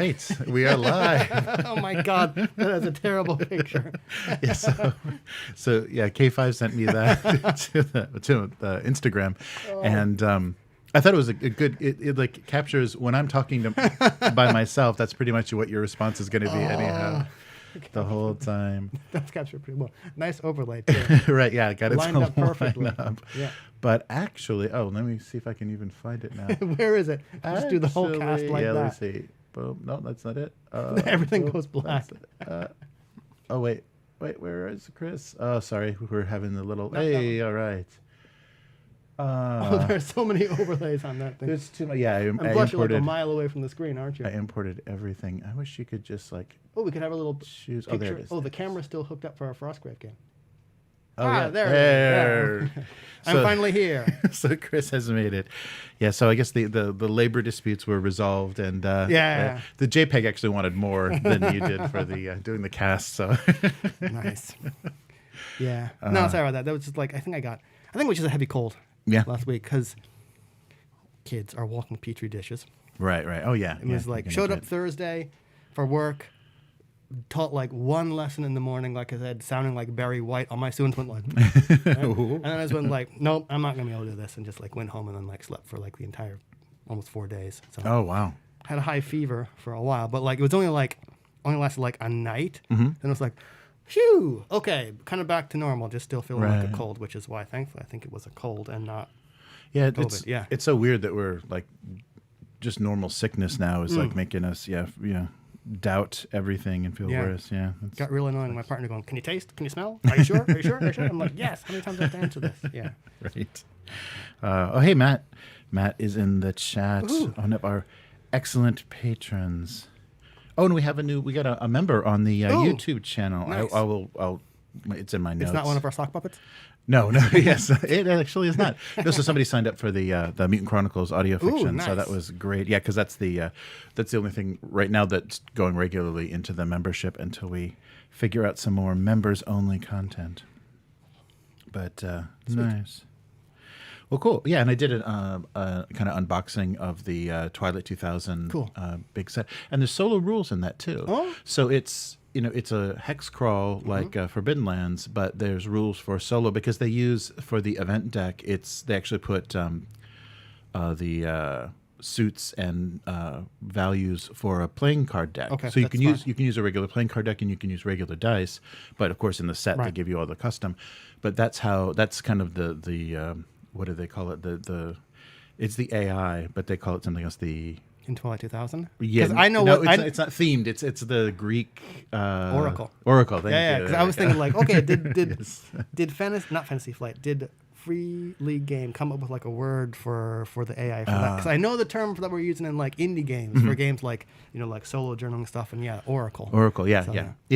right, we are live. Oh my God, that is a terrible picture. Yeah, so yeah, K5 sent me that to Instagram, and I thought it was a good. It like captures when I'm talking to by myself. That's pretty much what your response is going to be anyhow. The whole time. That's captured pretty well. Nice overlay too. Right, yeah, I got it lined up perfectly. Yeah. But actually, let me see if I can even find it now. Where is it? Just do the whole cast like that. Let me see. Boom. No, that's not it. Everything goes black. Oh, wait, where is Chris? Oh, sorry, we're having the little, hey, all right. There's so many overlays on that thing. There's too much. Yeah, I'm blushing like a mile away from the screen, aren't you? I imported everything. I wish you could just like. Oh, we could have a little choose. picture. Oh, there it is. Oh, the camera's still hooked up for our Frostgrave game. Oh, yeah. There. I'm finally here. So Chris has made it. Yeah, so I guess the labor disputes were resolved, and the JPEG actually wanted more than you did for the doing the cast. So nice. Yeah. No, sorry about that. That was just like I think it was just a heavy cold. Yeah. Last week because kids are walking petri dishes. Right. Oh yeah. It was like showed up Thursday for work. Taught like one lesson in the morning, like I said, sounding like Barry White. All my students went like, right? And then I just went like, nope, I'm not gonna be able to do this, and just like went home and then like slept for like the entire almost 4 days. So oh wow, had a high fever for a while, but like it was only lasted like a night. Then it was like, phew, okay, kind of back to normal. Just still feeling like a cold, which is why thankfully I think it was a cold and not COVID. It's so weird that we're like just normal sickness now is like making us doubt everything and feel worse. Yeah, got real annoying. My partner going, "Can you taste? Can you smell? Are you sure? Are you sure? Are you sure?" I'm like, "Yes." How many times do I have to answer this? Yeah. Right. Oh, hey, Matt. Matt is in the chat. One of our excellent patrons. Oh, and we got a member on the YouTube channel. Nice. I'll. It's in my notes. It's not one of our sock puppets. No, yes, it actually is not. So somebody signed up for the Mutant Chronicles audio fiction, nice. So that was great. Yeah, because that's the only thing right now that's going regularly into the membership until we figure out some more members-only content. But nice. Well, cool. Yeah, and I did a kind of unboxing of the Twilight 2000 big set, and there's solo rules in that too. Oh, so it's. It's a hex crawl like Forbidden Lands, but there's rules for solo because they use for the event deck. They actually put the suits and values for a playing card deck. Okay, so you can use a regular playing card deck and you can use regular dice, but of course in the set they give you all the custom. But that's kind of the what do they call it? It's the AI, but they call it something else. In Twilight 2000? Yeah, I know it's not themed. It's the Greek Oracle. Oracle. Thank you. Because I was thinking like, okay, did not Fantasy Flight, did Free League Game come up with like a word for the AI for that? Because I know the term that we're using in like indie games for games like like solo journaling stuff and Oracle. Oracle, yeah.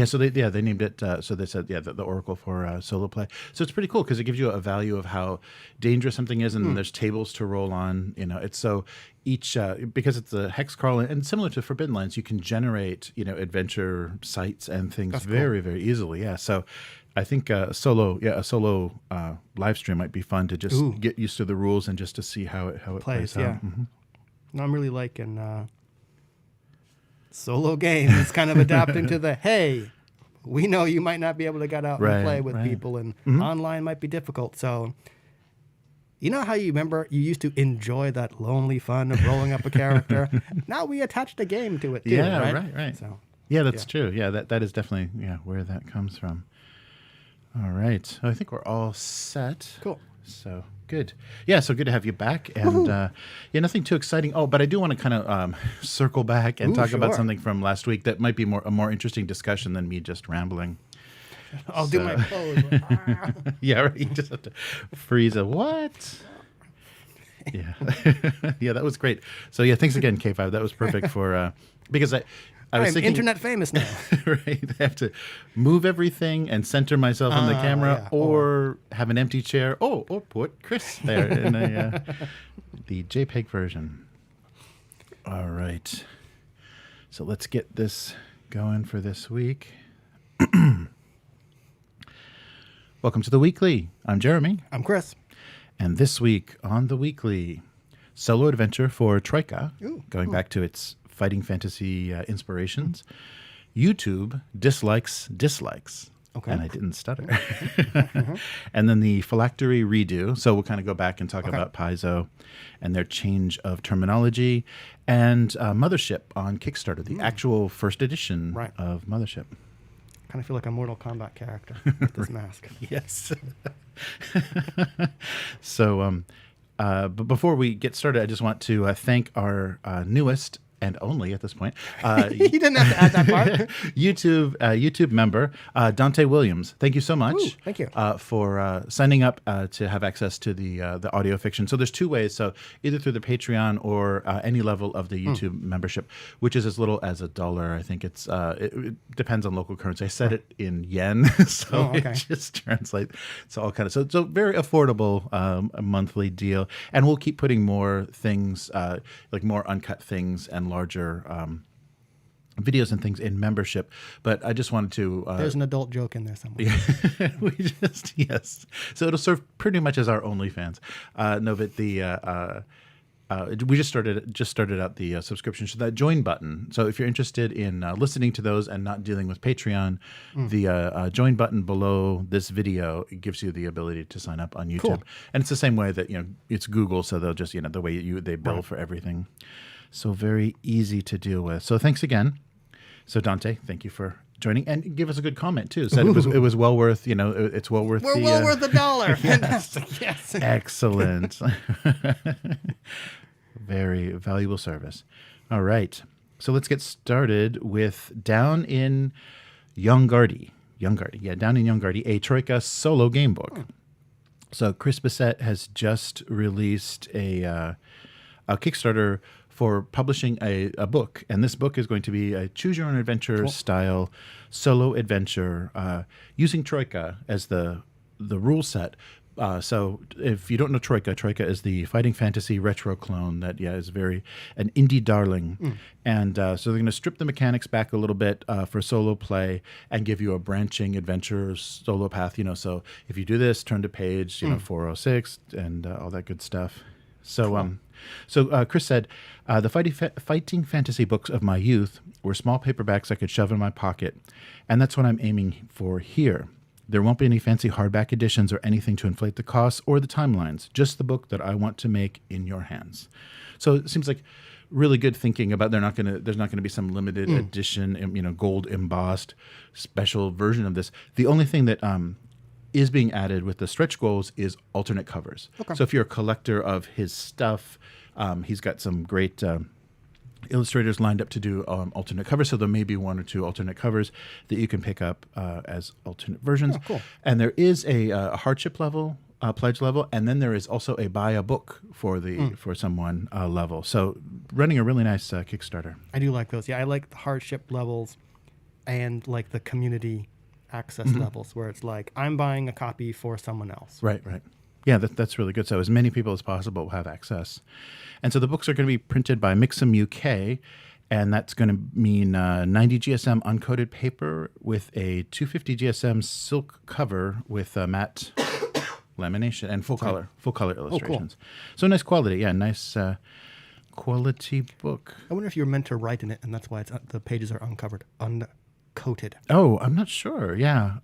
So they named it. So they said the Oracle for solo play. So it's pretty cool because it gives you a value of how dangerous something is, and then there's tables to roll on. It's so. Each because it's a hex crawl and similar to Forbidden Lands, you can generate adventure sites and things very very easily. Yeah, so I think a solo live stream might be fun to just get used to the rules and just to see how it plays out. Yeah, no, I'm really liking solo games. It's kind of adapting to the hey, we know you might not be able to get out and play with people, and online might be difficult. So. You know how you used to enjoy that lonely fun of rolling up a character? Now we attached a game to it too, right. So, that's true. Yeah, that is definitely where that comes from. All right. I think we're all set. Cool. So good. Yeah, so good to have you back. And nothing too exciting. Oh, but I do want to kind of circle back and talk about something from last week that might be a more interesting discussion than me just rambling. I'll do my pose. Yeah, right. You just have to freeze a what? Yeah. Yeah, that was great. So yeah, thanks again, K5. That was perfect for because I was thinking internet famous now. Right. I have to move everything and center myself on the camera or have an empty chair. Or put Chris there in the JPEG version. All right. So let's get this going for this week. Welcome to the Weekly. I'm Jeremy. I'm Chris. And this week on the Weekly, solo adventure for Troika, going back to its fighting fantasy inspirations. YouTube dislikes. Okay. And I didn't stutter. And then the Phylactery redo. So we'll kind of go back and talk about Paizo and their change of terminology. And Mothership on Kickstarter, the actual first edition of Mothership. Kind of feel like a Mortal Kombat character with this mask. Yes. So, but before we get started, I just want to thank our newest and only at this point. You didn't have to add that part. YouTube member, Dante Williams. Thank you so much. Ooh, thank you. For signing up to have access to the audio fiction. So there's two ways. So either through the Patreon or any level of the YouTube membership, which is as little as $1. I think it depends on local currency. I set it in yen, so it just translates. It's all kind of so it's a very affordable a monthly deal, and we'll keep putting more things like more uncut things and larger videos and things in membership. But I just wanted to there's an adult joke in there somewhere. Yes, so it'll serve pretty much as our OnlyFans. No, but the we just started out the subscription, so that join button. So if you're interested in listening to those and not dealing with Patreon, the join button below this video gives you the ability to sign up on YouTube. Cool. And it's the same way that it's Google, so they'll just the way they bill for everything. So very easy to deal with. So thanks again. So Dante, thank you for joining, and give us a good comment too. Said it was well worth. It's well worth. We're well worth $1. Yes. Excellent. Very valuable service. All right, so let's get started with Down in Yongardy. Down in Yongardy, a Troika solo game book. So Chris Bissette has just released a Kickstarter for publishing a book, and this book is going to be a choose-your-own-adventure style solo adventure using Troika as the rule set. So if you don't know Troika is the fighting fantasy retro clone that is very an indie darling, and so they're going to strip the mechanics back a little bit for solo play and give you a branching adventure solo path. So if you do this, turn to page 406 and all that good stuff. So cool. So Chris said, the fighting fantasy books of my youth were small paperbacks I could shove in my pocket, and that's what I'm aiming for here. There won't be any fancy hardback editions or anything to inflate the costs or the timelines, just the book that I want to make in your hands. So it seems like really good thinking about there's not going to be some limited edition, gold embossed special version of this. The only thing that is being added with the stretch goals is alternate covers. Okay. So if you're a collector of his stuff, he's got some great illustrators lined up to do alternate covers. So there may be one or two alternate covers that you can pick up as alternate versions. Oh, cool. And there is a hardship level, pledge level, and then there is also a buy a book for someone level. So running a really nice Kickstarter. I do like those. Yeah, I like the hardship levels and like the community access levels where it's like I'm buying a copy for someone else. Right. Yeah, that's really good. So as many people as possible will have access. And so the books are going to be printed by Mixum UK, and that's going to mean 90 GSM uncoated paper with a 250 GSM silk cover with matte lamination and full color illustrations. Oh, cool. So nice quality. Yeah, nice quality book. I wonder if you're meant to write in it, and that's why the pages are uncoated. Oh, I'm not sure. Yeah.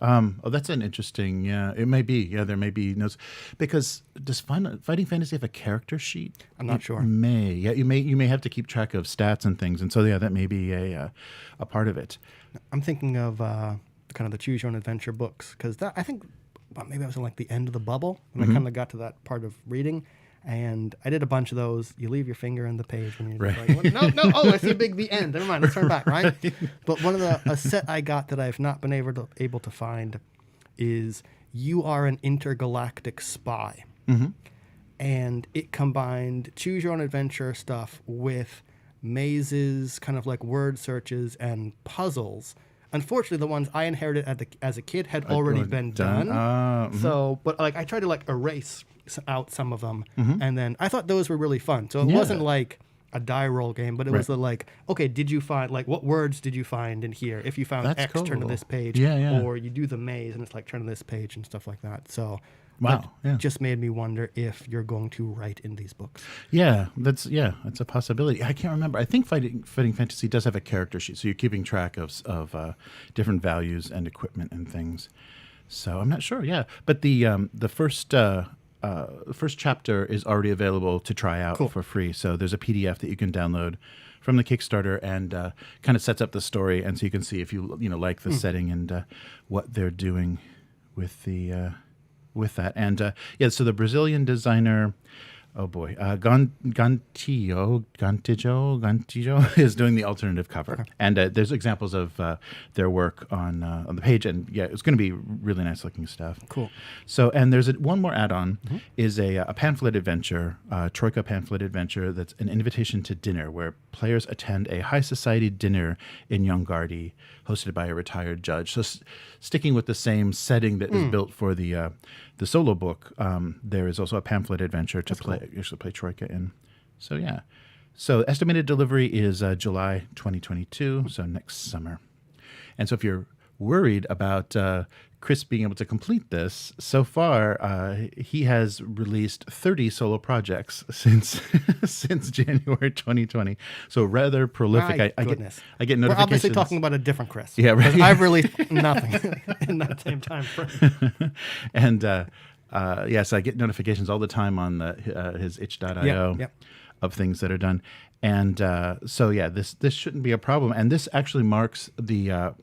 That's an interesting. Yeah, it may be. Yeah, there may be notes because does Fighting Fantasy have a character sheet? I'm not sure. May. Yeah, you may have to keep track of stats and things, and so that may be a part of it. I'm thinking of kind of the choose your own adventure books because I think maybe I was in like the end of the bubble when I kind of got to that part of reading. And I did a bunch of those. You leave your finger in the page when you're like, no. Oh, I see the end. Never mind. Let's turn back, right? But one of a set I got that I've not been able to find is You Are an Intergalactic Spy. Mm-hmm. And it combined choose your own adventure stuff with mazes, kind of like word searches and puzzles. Unfortunately, the ones I inherited as a kid had already been done. So, but like I tried to like erase out some of them, and then I thought those were really fun. So it wasn't like a die roll game, but it was like, okay, did you find like what words did you find in here? If you found X, turn to this page, or you do the maze and it's like turn to this page and stuff like that. So Wow. Yeah. Just made me wonder if you're going to write in these books. Yeah, that's a possibility. I can't remember. I think Fighting Fantasy does have a character sheet, so you're keeping track of different values and equipment and things. So I'm not sure. Yeah, but the first chapter is already available to try out for free. So there's a PDF that you can download from the Kickstarter and kind of sets up the story, and so you can see if you like the setting and what they're doing with the with that. And so the Brazilian designer, Gantijo is doing the alternative cover. Okay. And there's examples of their work on the page. And it's going to be really nice looking stuff. Cool. So, and there's one more add-on is a pamphlet adventure, Troika pamphlet adventure that's an invitation to dinner where players attend a high society dinner in Yongardy hosted by a retired judge. So sticking with the same setting that is built for the solo book, there is also a pamphlet adventure to play Troika in. So yeah. So estimated delivery is July 2022, so next summer. And so if you're worried about Chris being able to complete this, so far he has released 30 solo projects since January 2020. So rather prolific. My goodness. I get notifications. We're obviously talking about a different Chris. Yeah, right. I've released nothing in that same time frame. And so I get notifications all the time on his itch.io of things that are done. And this shouldn't be a problem. And this actually marks the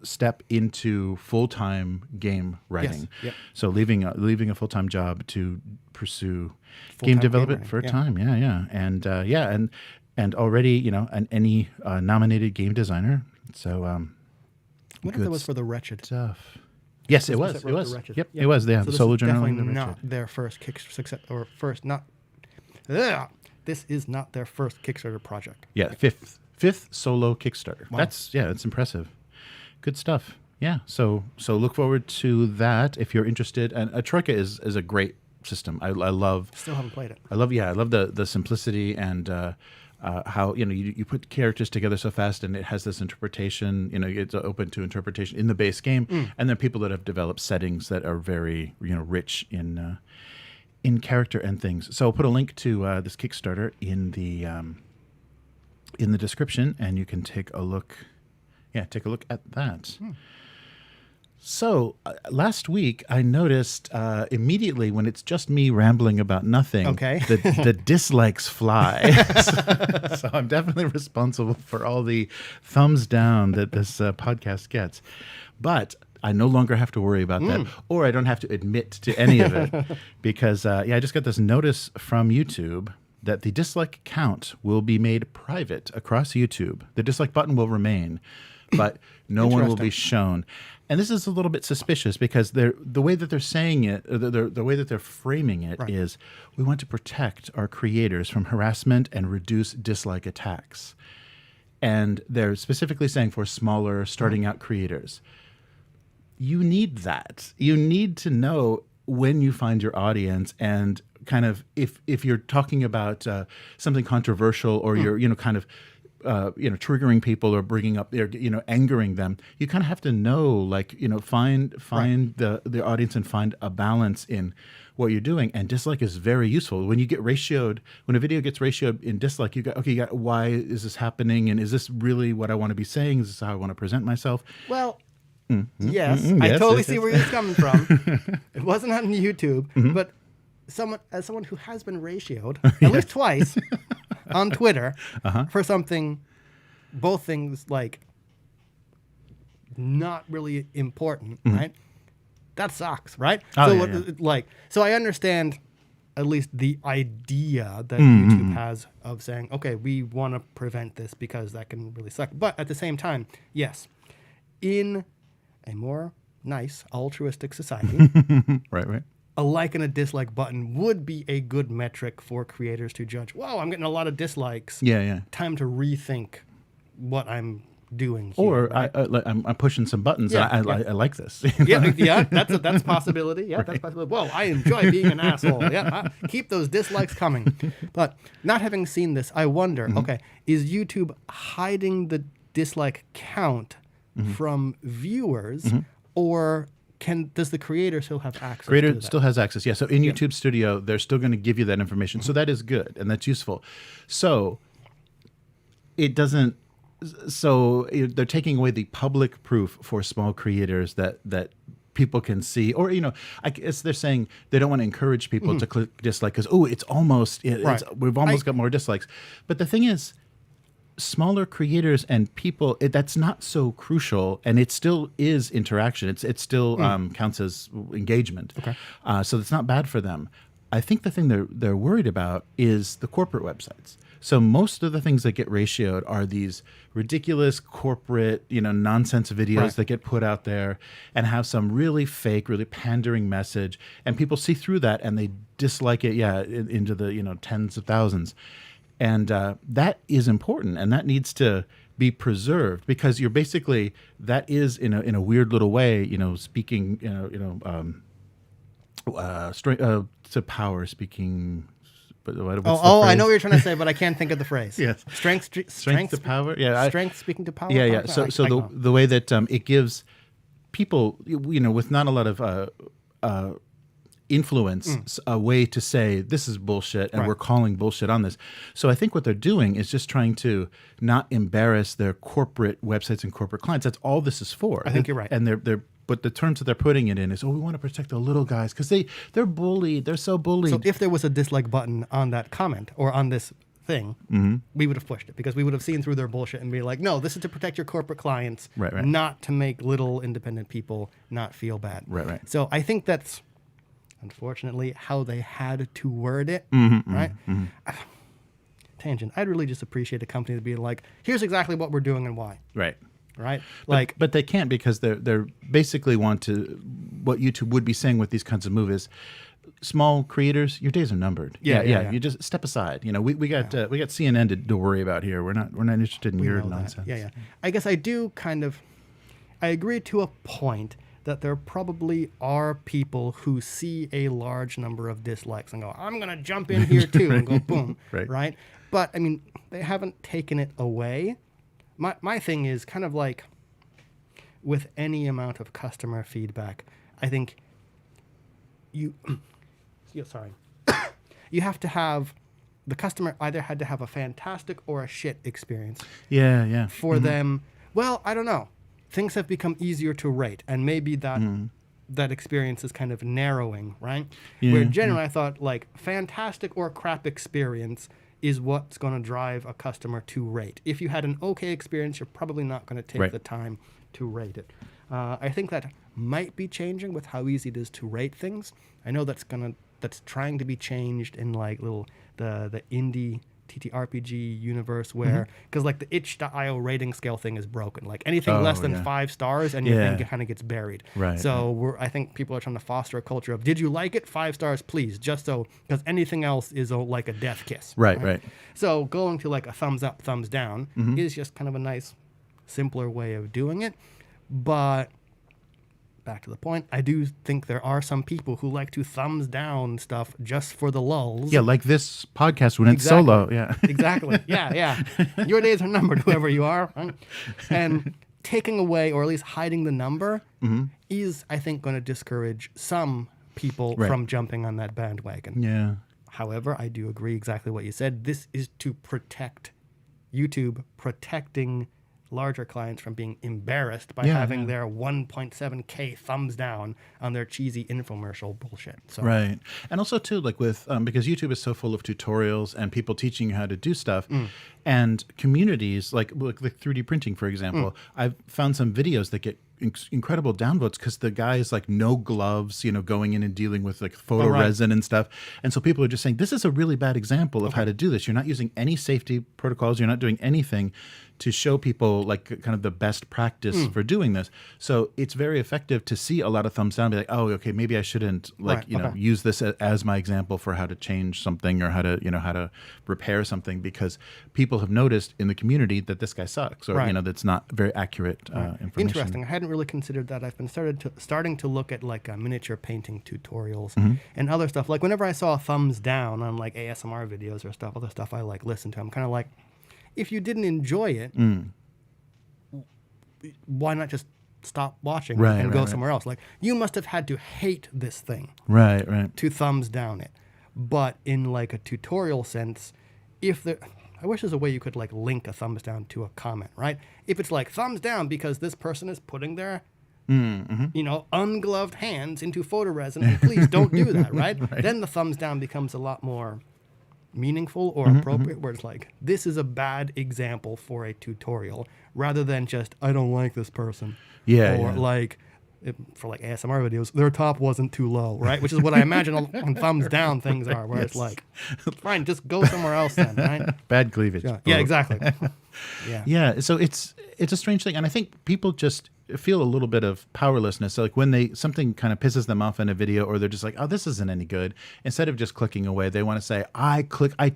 step into full-time game writing. Yes. Yep. So leaving a full-time job to pursue game development for a time. Yeah. And already, any nominated game designer. So I wonder if that was for The Wretched stuff. Yes, it was. It was. Yep, it was. Yeah, so the solo journal. Definitely not their first success or first not. This is not their first Kickstarter project. Yeah, fifth solo Kickstarter. Wow. That's impressive. Good stuff. Yeah. So look forward to that if you're interested. And Troika is a great system. I love. Still haven't played it. I love the simplicity and how you put characters together so fast, and it has this interpretation. It's open to interpretation in the base game, and then people that have developed settings that are very rich in character and things. So I'll put a link to this Kickstarter in the description, and you can take a look. Yeah, take a look at that. So last week I noticed immediately when it's just me rambling about nothing, the dislikes fly. So I'm definitely responsible for all the thumbs down that this podcast gets. But I no longer have to worry about that, or I don't have to admit to any of it, because I just got this notice from YouTube that the dislike count will be made private across YouTube. The dislike button will remain, but no one will be shown. And this is a little bit suspicious because the way that they're saying it, the way that they're framing it is, we want to protect our creators from harassment and reduce dislike attacks. And they're specifically saying for smaller, starting out creators. You need that. You need to know when you find your audience, and kind of if you're talking about something controversial, or you're kind of triggering people or bringing up their, angering them, you kind of have to know, find the audience and find a balance in what you're doing. And dislike is very useful. When you get ratioed, when a video gets ratioed in dislike, you got why is this happening? And is this really what I want to be saying? Is this how I want to present myself? Well, yes, I totally see where he's coming from. It wasn't on YouTube, but as someone who has been ratioed at least twice on Twitter for something, both things not really important, right? That sucks, right? So I understand at least the idea that YouTube has of saying, okay, we want to prevent this because that can really suck. But at the same time, yes, in a more nice, altruistic society, right. A like and a dislike button would be a good metric for creators to judge. Wow, I'm getting a lot of dislikes. Yeah. Time to rethink what I'm doing here. Or right? I'm pushing some buttons. I like this. That's a possibility. Yeah, that's a possibility. Whoa, I enjoy being an asshole. Yeah, keep those dislikes coming. But not having seen this, I wonder, is YouTube hiding the dislike count from viewers, or does the creator still have access Creator to that? still has access. Yeah. So in YouTube Studio, they're still going to give you that information. So that is good and that's useful. So it doesn't. So they're taking away the public proof for small creators that people can see, or I guess they're saying they don't want to encourage people to click dislike because we've almost got more dislikes. But the thing is, smaller creators and people, that's not so crucial, and it still is interaction. It still counts as engagement. Okay. So it's not bad for them. I think the thing they're worried about is the corporate websites. So most of the things that get ratioed are these ridiculous corporate, nonsense videos that get put out there and have some really fake, really pandering message, and people see through that and they dislike it, into the tens of thousands. And that is important, and that needs to be preserved because you're basically, that is in a weird little way, speaking, to power, speaking. But I know what you're trying to say, but I can't think of the phrase. Yes, strength to power. Yeah, strength speaking to power. Yeah. So the way that it gives people, with not a lot of influence, a way to say this is bullshit, and we're calling bullshit on this. So I think what they're doing is just trying to not embarrass their corporate websites and corporate clients. That's all this is for. I think you're right. And but the terms that they're putting it in is, we want to protect the little guys because they're bullied. They're so bullied. So if there was a dislike button on that comment or on this thing, we would have pushed it because we would have seen through their bullshit and be like, no, this is to protect your corporate clients, not to make little independent people not feel bad. Right. So I think that's, unfortunately, how they had to word it, right? Tangent. I'd really just appreciate a company to be like, here's exactly what we're doing and why. Right? But they can't because they're basically what YouTube would be saying with these kinds of movies. Small creators, your days are numbered. Yeah. You just step aside. We got CNN to worry about here. We're not interested in your nonsense. Yeah. I guess I do I agree to a point that there probably are people who see a large number of dislikes and go, I'm going to jump in here too, and go boom, right? But, I mean, they haven't taken it away. My thing is kind of like with any amount of customer feedback, I think you have to have, the customer either had to have a fantastic or a shit experience. Yeah. For them, well, I don't know. Things have become easier to rate, and maybe that experience is kind of narrowing, right? Yeah, Where generally I thought like fantastic or crap experience is what's going to drive a customer to rate. If you had an okay experience, you're probably not going to take the time to rate it. I think that might be changing with how easy it is to rate things. I know that's trying to be changed in like the indie TTRPG universe where, because like the itch.io rating scale thing is broken. Like anything less than 5 stars and your thing kind of gets buried. So I think people are trying to foster a culture of, did you like it? 5 stars, please. Just so, because anything else is like a death kiss. Right. So going to like a thumbs up, thumbs down is just kind of a nice, simpler way of doing it. But back to the point, I do think there are some people who like to thumbs down stuff just for the lulls. Yeah, like this podcast when it's solo. Yeah. Exactly. Yeah. Your days are numbered, whoever you are. Right? And taking away, or at least hiding the number, is, I think, going to discourage some people from jumping on that bandwagon. Yeah. However, I do agree exactly what you said. This is to protect YouTube, protecting larger clients from being embarrassed by having their 1.7K thumbs down on their cheesy infomercial bullshit. So. Right. And also too, like with, because YouTube is so full of tutorials and people teaching you how to do stuff and communities like 3D printing, for example, I've found some videos that get incredible downvotes because the guy is like no gloves, going in and dealing with like photo resin and stuff. And so people are just saying, this is a really bad example of how to do this. You're not using any safety protocols. You're not doing anything to show people like kind of the best practice for doing this. So it's very effective to see a lot of thumbs down, be like, oh, okay, maybe I shouldn't use this as my example for how to change something or how to repair something, because people have noticed in the community that this guy sucks or, that's not very accurate information. Interesting. I hadn't really considered that. I've been starting to look at like miniature painting tutorials and other stuff. Like whenever I saw a thumbs down on like ASMR videos or other stuff I like listen to, I'm kind of like, if you didn't enjoy it, why not just stop watching and go somewhere else. Like, you must have had to hate this thing to thumbs down it. But in like a tutorial sense, I wish there's a way you could like link a thumbs down to a comment, right? If it's like thumbs down because this person is putting their ungloved hands into photoresin, and please don't do that, right? Then the thumbs down becomes a lot more meaningful or appropriate, where it's like, this is a bad example for a tutorial, rather than just, I don't like this person. Like, for like ASMR videos, their top wasn't too low, right? Which is what I imagine all thumbs down things are, where it's like, fine, just go somewhere else then, right? Bad cleavage. Yeah, exactly. Yeah. So it's a strange thing, and I think people just feel a little bit of powerlessness. So like when something kind of pisses them off in a video, or they're just like, oh, this isn't any good, instead of just clicking away, they want to say, I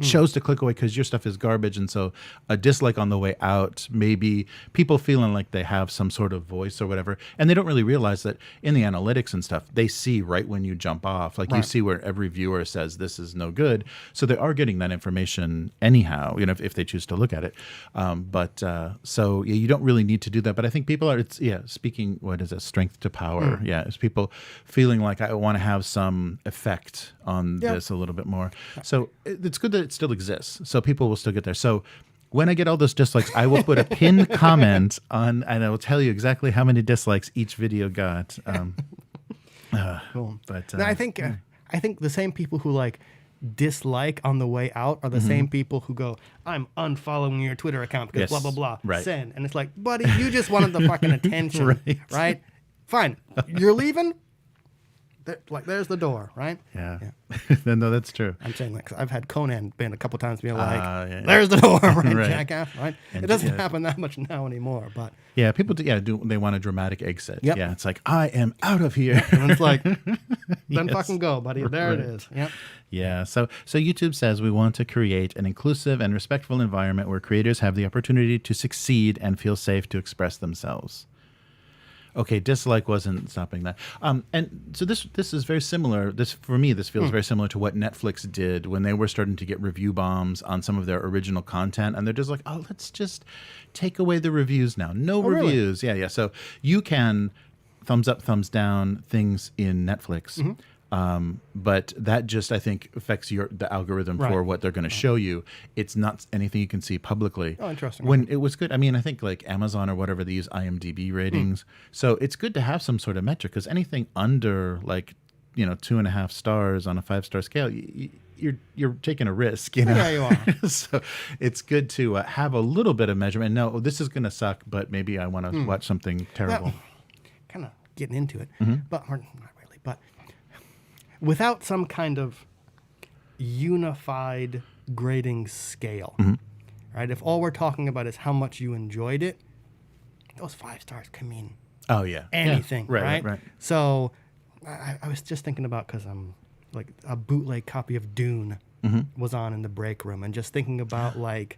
chose to click away because your stuff is garbage. And so a dislike on the way out, maybe people feeling like they have some sort of voice or whatever, and they don't really realize that in the analytics and stuff, they see right when you jump off, like you see where every viewer says this is no good, so they are getting that information anyhow, if they choose to look at it. So you don't really need to do that, but I think people are, speaking, what is it, strength to power. It's people feeling like, I want to have some effect on this a little bit more. So it's good that it still exists, so people will still get there. So when I get all those dislikes, I will put a pinned comment on, and I will tell you exactly how many dislikes each video got. Cool. But I think the same people who like dislike on the way out are the same people who go, I'm unfollowing your Twitter account because blah, blah, blah, send. And it's like, buddy, you just wanted the fucking attention, right? Fine. You're leaving? There's the door, right? Yeah. No, that's true. I'm saying, like, I've had Conan been a couple times being like, there's the door, right, jackass, right? And it doesn't happen that much now anymore, but. Yeah, people they want a dramatic exit. Yep. Yeah, it's like, I am out of here. And it's like, then fucking go, buddy. There it is. Yep. Yeah, so YouTube says we want to create an inclusive and respectful environment where creators have the opportunity to succeed and feel safe to express themselves. Okay, dislike wasn't stopping that. And so this is very similar. For me, this feels very similar to what Netflix did when they were starting to get review bombs on some of their original content. And they're just like, oh, let's just take away the reviews now. No reviews. Really? Yeah. So you can thumbs up, thumbs down things in Netflix. But that just, I think, affects the algorithm for what they're going to show you. It's not anything you can see publicly. Oh, interesting. When it was good, I mean, I think like Amazon or whatever, they use IMDb ratings. So it's good to have some sort of metric, because anything under like, 2.5 stars on a 5-star scale, you're taking a risk, Yeah, you are. So it's good to have a little bit of measurement. No, this is going to suck, but maybe I want to watch something terrible. Kind of getting into it, but not really. But without some kind of unified grading scale, right? If all we're talking about is how much you enjoyed it, those 5 stars can mean anything, right? So I was just thinking about, because I'm like, a bootleg copy of Dune was on in the break room, and just thinking about like,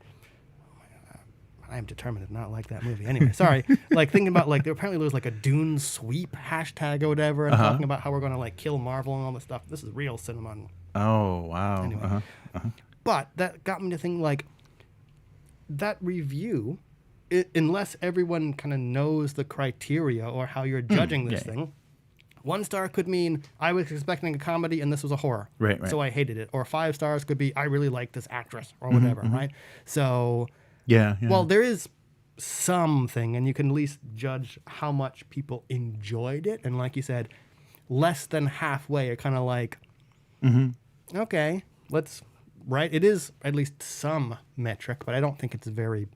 I am determined to not like that movie. Anyway, sorry. Like, thinking about, like, apparently there was like a Dune sweep hashtag or whatever, and talking about how we're going to like kill Marvel and all this stuff. This is real cinema. Oh, wow. Anyway. But that got me to think, like, that review, unless everyone kind of knows the criteria or how you're judging this thing, 1 star could mean I was expecting a comedy and this was a horror. Right. So I hated it. Or 5 stars could be I really like this actress or whatever, right? So... Yeah. Well, there is something, and you can at least judge how much people enjoyed it. And like you said, less than halfway are kind of like, okay, right? It is at least some metric, but I don't think it's a very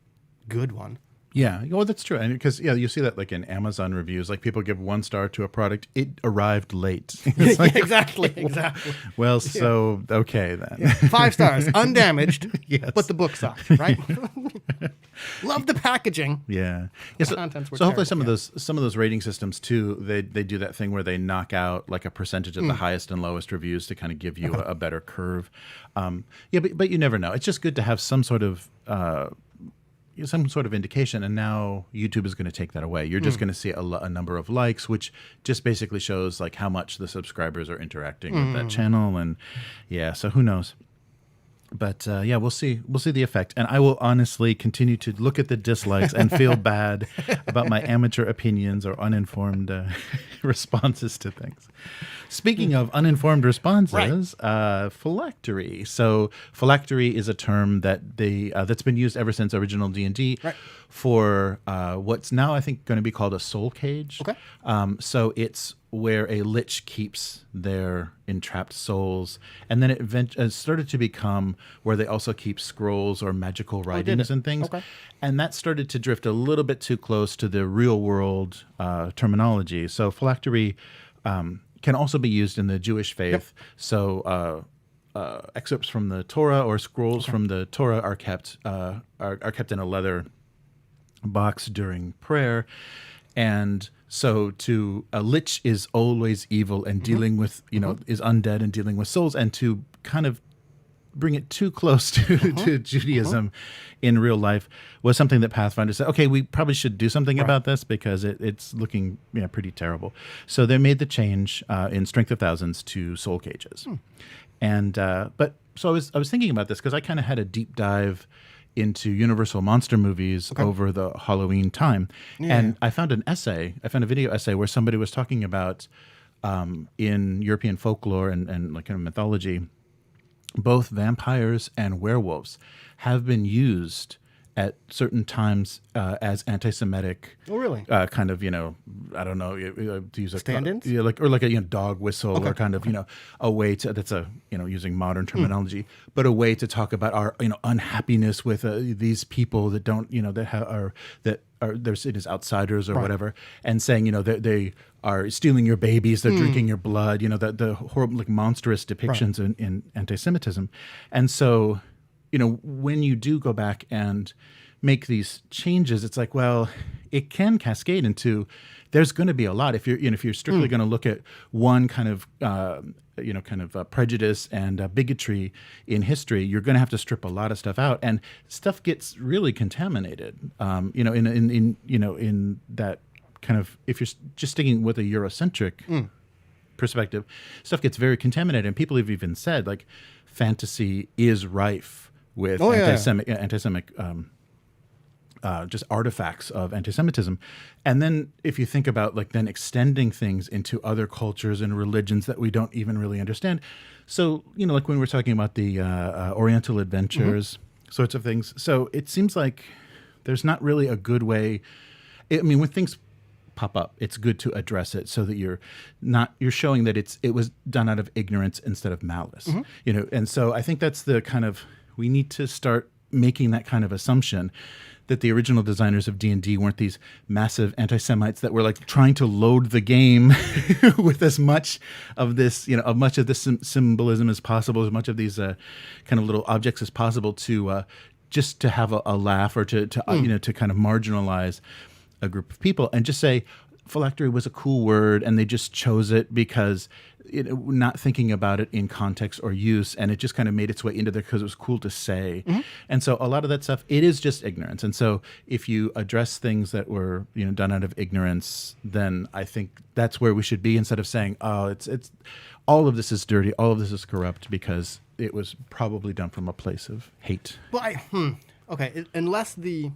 good one. Yeah, well, that's true, and because you see that like in Amazon reviews, like people give 1 star to a product, it arrived late. Like, exactly. Well, so okay then. 5 stars, undamaged, but the book sucked, right? Love the packaging. Yeah. So hopefully some of those rating systems too, they do that thing where they knock out like a percentage of the highest and lowest reviews to kind of give you a better curve. But you never know. It's just good to have some sort of indication, and now YouTube is going to take that away. You're just going to see a number of likes, which just basically shows like how much the subscribers are interacting with that channel, and so who knows. But yeah, we'll see the effect, and I will honestly continue to look at the dislikes and feel bad about my amateur opinions or uninformed responses to things. Speaking of uninformed responses, phylactery. So phylactery is a term that that's been used ever since original D&D for what's now I think going to be called a soul cage. Okay. So it's where a lich keeps their entrapped souls, and then it started to become where they also keep scrolls or magical writings and things. Okay. And that started to drift a little bit too close to the real world terminology. So phylactery can also be used in the Jewish faith. Yep. So excerpts from the Torah or scrolls from the Torah are kept in a leather box during prayer, and so to a lich is always evil and dealing with is undead and dealing with souls, and to kind of bring it too close to Judaism in real life was something that Pathfinder said, okay, we probably should do something about this because it's looking pretty terrible. So they made the change in Strength of Thousands to soul cages. And but so I was thinking about this because I kind of had a deep dive into Universal monster movies over the Halloween time. And I found a video essay where somebody was talking about in European folklore and like kind of mythology, both vampires and werewolves have been used at certain times as anti-Semitic. Oh, really? Kind of, I don't know, to use a stand-ins, like a dog whistle, or kind of, a way to that's a using modern terminology, but a way to talk about our unhappiness with these people that don't that are they're seen as outsiders or whatever, and saying they are stealing your babies, they're drinking your blood, the horrible, like, monstrous depictions in anti-Semitism. And so when you do go back and make these changes, it's like, well, it can cascade into, there's going to be a lot. If you're strictly going to look at one kind of, prejudice and bigotry in history, you're going to have to strip a lot of stuff out, and stuff gets really contaminated. In that kind of, if you're just sticking with a Eurocentric perspective, stuff gets very contaminated, and people have even said, like, fantasy is rife with anti-Semitic just artifacts of anti-Semitism. And then if you think about, like, then extending things into other cultures and religions that we don't even really understand. So, like when we're talking about the Oriental adventures, sorts of things. So it seems like there's not really a good way. When things pop up, it's good to address it so that you're showing that it was done out of ignorance instead of malice. And so I think that's the kind of, we need to start making that kind of assumption that the original designers of D&D weren't these massive anti-Semites that were, like, trying to load the game with as much of this, as much of this symbolism as possible, as much of these kind of little objects as possible to just to have a laugh, or to kind of marginalize a group of people, and just say phylactery was a cool word, and they just chose it because not thinking about it in context or use, and it just kind of made its way into there because it was cool to say. And so a lot of that stuff, it is just ignorance. And so if you address things that were done out of ignorance, then I think that's where we should be, instead of saying, oh, it's all of this is dirty, all of this is corrupt, because it was probably done from a place of hate. Well, okay, unless the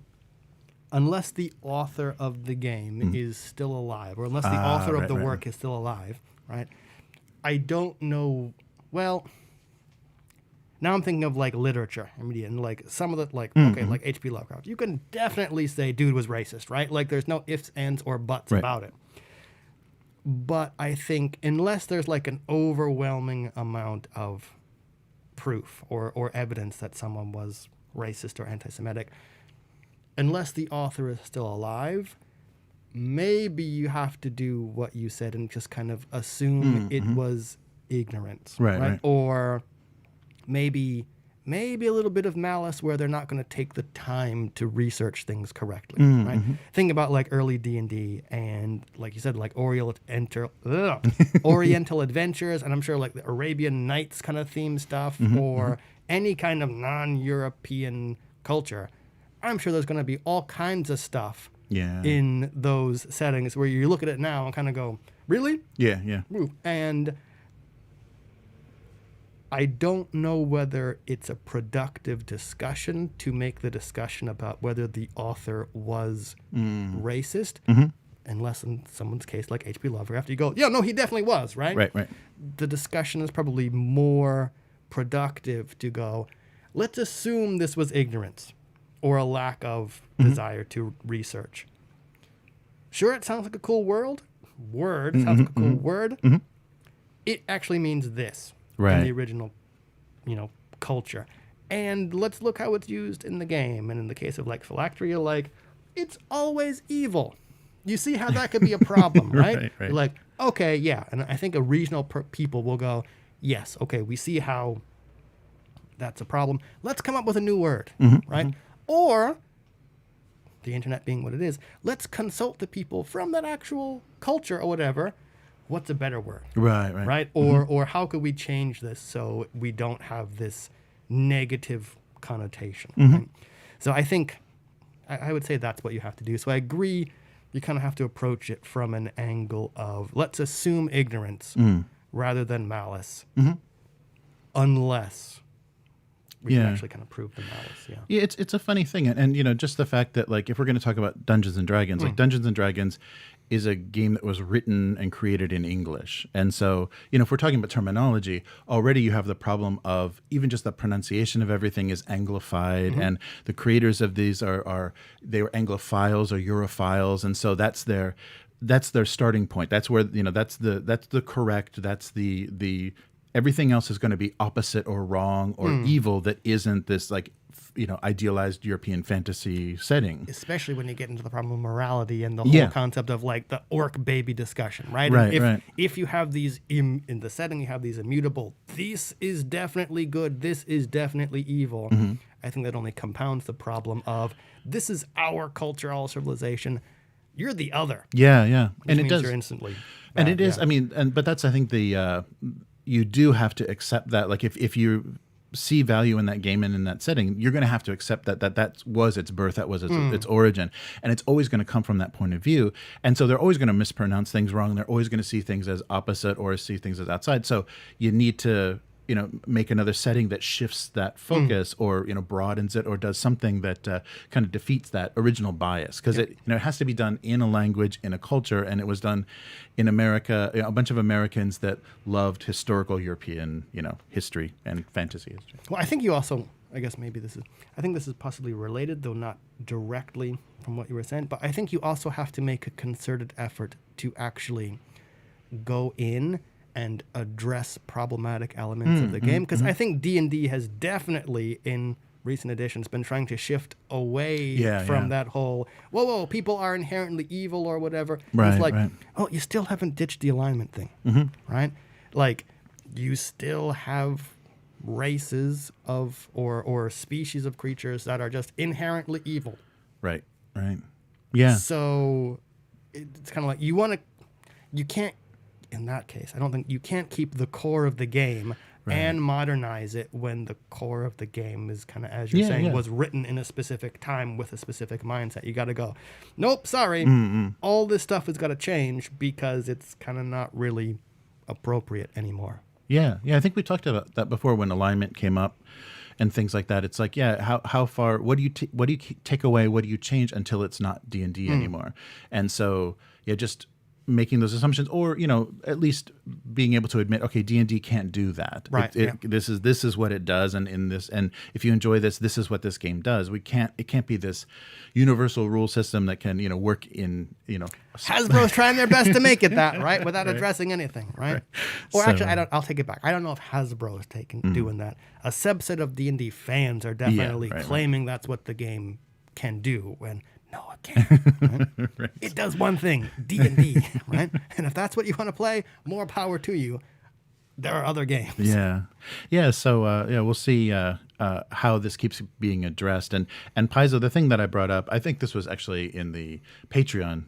author of the game is still alive, or unless the author of the work is still alive, right? I don't know. Well, now I'm thinking of, like, literature and like some of the, like, like H.P. Lovecraft. You can definitely say dude was racist, right? Like, there's no ifs, ands, or buts about it. But I think unless there's, like, an overwhelming amount of proof or evidence that someone was racist or anti-Semitic, unless the author is still alive, maybe you have to do what you said and just kind of assume it was ignorance, right? Or maybe a little bit of malice where they're not going to take the time to research things correctly, right? Think about, like, early D&D and, like you said, like Oriental adventures, and I'm sure, like, the Arabian Nights kind of theme stuff, or any kind of non-European culture. I'm sure there's going to be all kinds of stuff in those settings where you look at it now and kind of go, really? Yeah. And I don't know whether it's a productive discussion to make the discussion about whether the author was racist, unless in someone's case like H.P. Lovecraft, you go, yeah, no, he definitely was, right? Right. The discussion is probably more productive to go, let's assume this was ignorance or a lack of desire to research. Sure, it sounds like a cool word. Sounds like a cool word. It actually means this in the original, culture. And let's look how it's used in the game. And in the case of like Phylactery, you're like, it's always evil. You see how that could be a problem, right? You're like, okay, yeah. And I think a regional people will go, yes, okay, we see how that's a problem. Let's come up with a new word, right? Or, the internet being what it is, let's consult the people from that actual culture or whatever. What's a better word? Right? Or how could we change this so we don't have this negative connotation? Right? So I think, I would say that's what you have to do. So I agree, you kind of have to approach it from an angle of, let's assume ignorance rather than malice, unless we can actually kind of prove the malice. Yeah, it's a funny thing. And just the fact that, like, if we're going to talk about Dungeons & Dragons, like Dungeons & Dragons is a game that was written and created in English. And so, if we're talking about terminology, already you have the problem of even just the pronunciation of everything is Anglified, and the creators of these they were Anglophiles or Europhiles, and so that's their starting point. That's where, that's the correct, that's the everything else is going to be opposite or wrong or evil that isn't this, like, idealized European fantasy setting. Especially when you get into the problem of morality and the whole concept of, like, the orc baby discussion, right? If you have these, in the setting, you have these immutable, this is definitely good, this is definitely evil. I think that only compounds the problem of, this is our culture, our civilization, you're the other. Yeah. And it does. You're instantly bad, and it is, but that's, I think, you do have to accept that, like, if you see value in that game and in that setting, you're going to have to accept that was its birth, that was its origin, and it's always going to come from that point of view. And so they're always going to mispronounce things wrong. They're always going to see things as opposite or see things as outside. So you need to make another setting that shifts that focus or broadens it or does something that kind of defeats that original bias, because it has to be done in a language, in a culture, and it was done in America. A bunch of Americans that loved historical European history and fantasy history. Well, I think you also, I guess maybe this is possibly related, though not directly from what you were saying, but I think you also have to make a concerted effort to actually go in and address problematic elements of the game, because I think D&D has definitely, in recent editions, been trying to shift away from that whole, whoa, people are inherently evil or whatever. It's like, oh, you still haven't ditched the alignment thing, right? Like, you still have races of or species of creatures that are just inherently evil. Right. Yeah. So it's kind of like, you can't, in that case, I don't think you can't keep the core of the game and modernize it when the core of the game is kind of, as you're saying, was written in a specific time with a specific mindset. You got to go, nope, sorry, all this stuff has got to change because it's kind of not really appropriate anymore. Yeah, I think we talked about that before when alignment came up and things like that. It's like, how far? What do you take away? What do you change until it's not D&D anymore? And so, just making those assumptions, or at least being able to admit, okay, D&D can't do that. Right. This is what it does, and if you enjoy this is what this game does. It can't be this universal rule system that can work in Hasbro's trying their best to make it that, right, without addressing anything, right? Or so, actually, I'll take it back. I don't know if Hasbro is doing that. A subset of D&D fans are definitely claiming that's what the game can do, when no, it can't. Right? It does one thing, D&D, right? And if that's what you want to play, more power to you. There are other games. Yeah. So we'll see how this keeps being addressed. And Paizo, the thing that I brought up, I think this was actually in the Patreon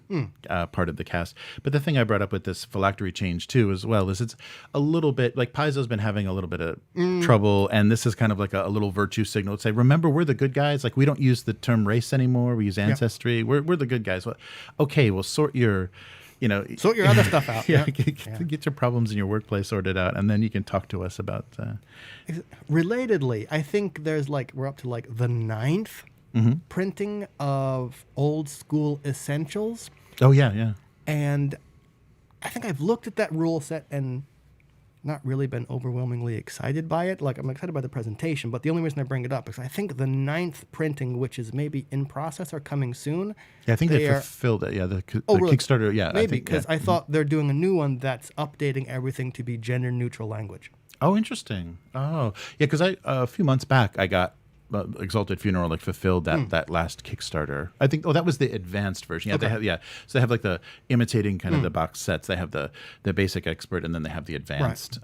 part of the cast, but the thing I brought up with this phylactery change too, as well, is it's a little bit like Paizo's been having a little bit of trouble, and this is kind of like a little virtue signal to say, remember, we're the good guys. Like, we don't use the term race anymore. We use ancestry. We're the good guys. Well, okay, we'll sort your sort your other stuff out. Get your problems in your workplace sorted out, and then you can talk to us about. Relatedly, I think we're up to the 9th printing of old school essentials. Oh yeah. And I think I've looked at that rule set and not really been overwhelmingly excited by it. I'm excited by the presentation, but the only reason I bring it up is I think the 9th printing, which is maybe in process or coming soon. Yeah, I think they fulfilled it. Yeah, the really? Kickstarter. Yeah, maybe because I thought they're doing a new one that's updating everything to be gender neutral language. Oh, interesting. Oh, yeah, because a few months back I got Exalted Funeral fulfilled that last Kickstarter. I think that was the advanced version. Yeah, okay. So they have the imitating kind of the box sets. They have the basic expert, and then they have the advanced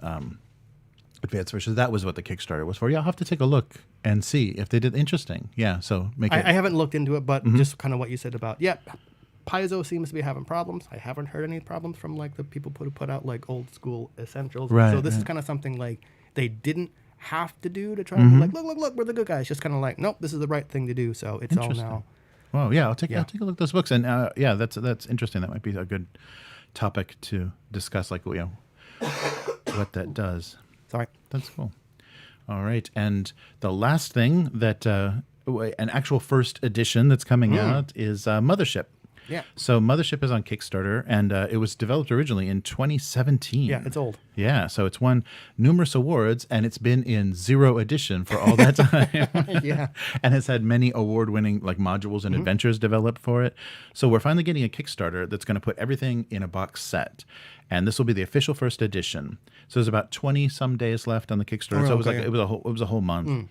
advanced version. That was what the Kickstarter was for. Yeah, I'll have to take a look and see if they did. Interesting. Yeah, so I haven't looked into it, but just kind of what you said about Paizo seems to be having problems. I haven't heard any problems from the people who put out old school essentials. Right, so this is kind of something they didn't have to do to try to be look, we're the good guys. Just kind of nope, this is the right thing to do. So it's all now. Well, yeah, I'll take a look at those books, and that's interesting. That might be a good topic to discuss, what that does. Sorry, that's cool. All right, and the last thing that an actual first edition that's coming out is Mothership. Yeah. So Mothership is on Kickstarter, and it was developed originally in 2017. Yeah, it's old. Yeah, so it's won numerous awards, and it's been in 0 edition for all that time. Yeah. And has had many award-winning modules and adventures developed for it. So we're finally getting a Kickstarter that's going to put everything in a box set. And this will be the official first edition. So there's about 20 some days left on the Kickstarter. Oh, so okay. it was a whole month.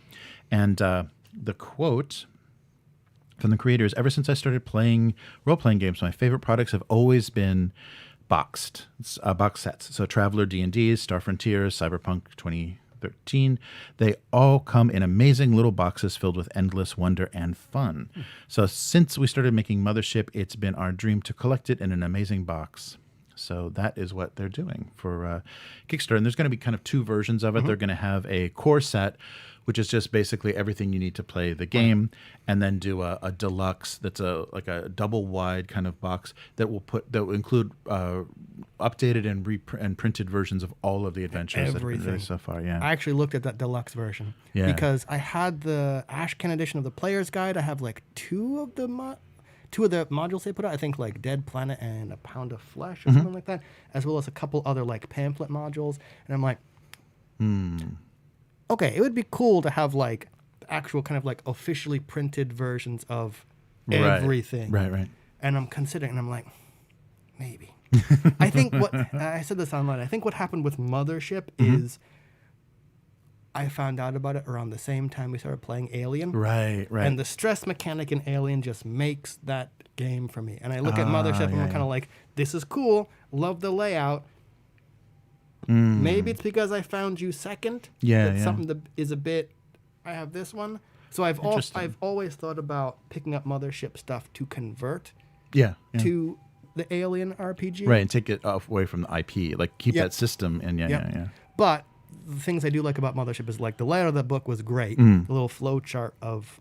And the quote from the creators: ever since I started playing role-playing games, my favorite products have always been box sets. So Traveller D&Ds, Star Frontiers, Cyberpunk 2013, they all come in amazing little boxes filled with endless wonder and fun. So since we started making Mothership, it's been our dream to collect it in an amazing box. So that is what they're doing for Kickstarter. And there's going to be kind of 2 versions of it. They're going to have a core set, which is just basically everything you need to play the game, and then do a deluxe that's a double wide kind of box that will include updated and printed versions of all of the adventures that have been released so far. Yeah, I actually looked at that deluxe version because I had the Ashcan edition of the Player's Guide. I have 2 of the modules they put out. I think Dead Planet and A Pound of Flesh or something like that, as well as a couple other pamphlet modules. And I'm like, okay, it would be cool to have actual kind of officially printed versions of everything. Right. And I'm considering, and I'm like, maybe. I think I said this online. I think what happened with Mothership is I found out about it around the same time we started playing Alien. Right. And the stress mechanic in Alien just makes that game for me. And I look at Mothership and I'm kind of this is cool. Love the layout. Maybe it's because I found you second. Something that is a bit. I have this one, so I've always thought about picking up Mothership stuff to convert. To the Alien RPG. Right, and take it away from the IP, keep that system. And yeah. But the things I do like about Mothership is the layout of the book was great. The little flow chart of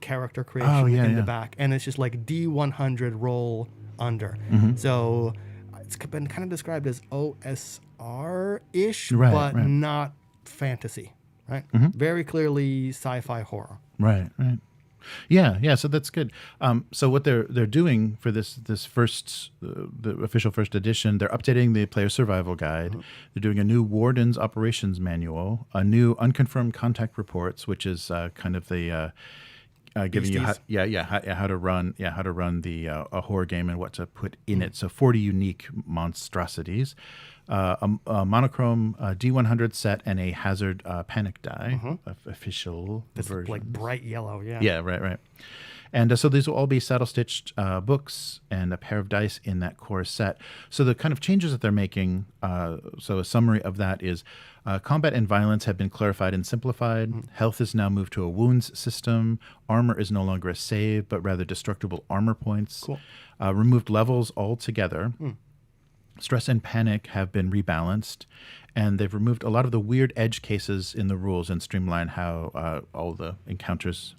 character creation in the back, and it's just D100 roll under. So it's been kind of described as OSR-ish, but not fantasy, right? Very clearly sci-fi horror. Right. Yeah, so that's good. So what they're doing for this first, the official first edition, they're updating the player survival guide. They're doing a new Warden's operations manual, a new unconfirmed contact reports, which is kind of the giving you how to run the a horror game and what to put in it. So 40 unique monstrosities, a monochrome D100 set, and a hazard panic die, official version. Bright yellow, yeah. Yeah, right. And so these will all be saddle-stitched books and a pair of dice in that core set. So the kind of changes that they're making, so a summary of that is combat and violence have been clarified and simplified. Health is now moved to a wounds system. Armor is no longer a save, but rather destructible armor points. Cool. Removed levels altogether. Stress and panic have been rebalanced, and they've removed a lot of the weird edge cases in the rules and streamlined how all the encounters,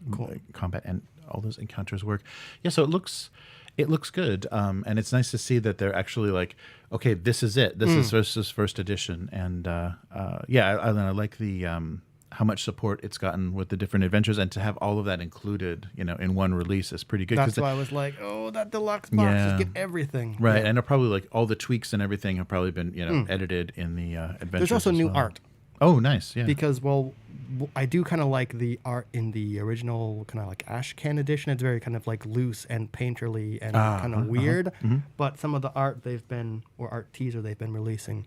combat, and all those encounters work. Yeah, so it looks It looks good, and it's nice to see that they're actually like, okay, this is it. This is first edition, and I like the how much support it's gotten with the different adventures, and to have all of that included, in one release is pretty good. That's why I was like, oh, that deluxe box, just get everything. Right, and probably like all the tweaks and everything have probably been edited in the adventures. There's also new art. Oh, nice, yeah. Because, I do kind of like the art in the original kind of like Ashcan edition. It's very kind of like loose and painterly and kind of weird. But some of the art art teaser they've been releasing,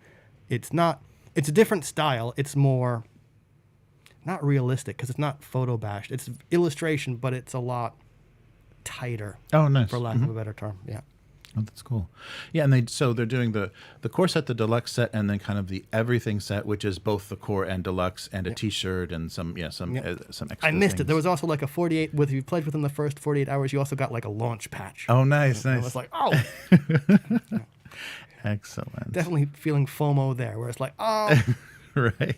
it's a different style. It's more, not realistic because it's not photo bashed. It's illustration, but it's a lot tighter. Oh, nice. For lack of a better term, yeah. Oh, that's cool. Yeah, and they're doing the core set, the deluxe set, and then kind of the everything set, which is both the core and deluxe, and a T-shirt and some extra. I missed things. it. There was also like a 48 if you pledged within the first 48 hours, you also got like a launch patch. Oh, nice. I was like, oh. Excellent. Definitely feeling FOMO there, where it's like, oh. Right.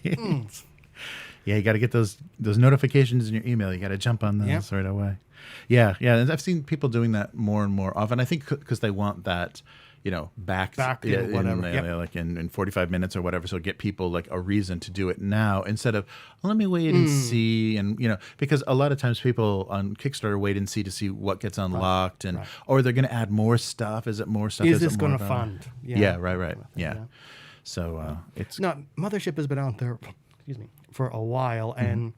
Yeah, you got to get those notifications in your email. You got to jump on those right away. Yeah. And I've seen people doing that more and more often. I think because they want that, back in whatever, like in 45 minutes or whatever. So get people like a reason to do it now instead of let me wait and see, and because a lot of times people on Kickstarter wait and see to see what gets unlocked or they're going to add more stuff. Is it more stuff? Is this going to fund? Yeah, right. Yeah. So it's Mothership has been out there. For a while, and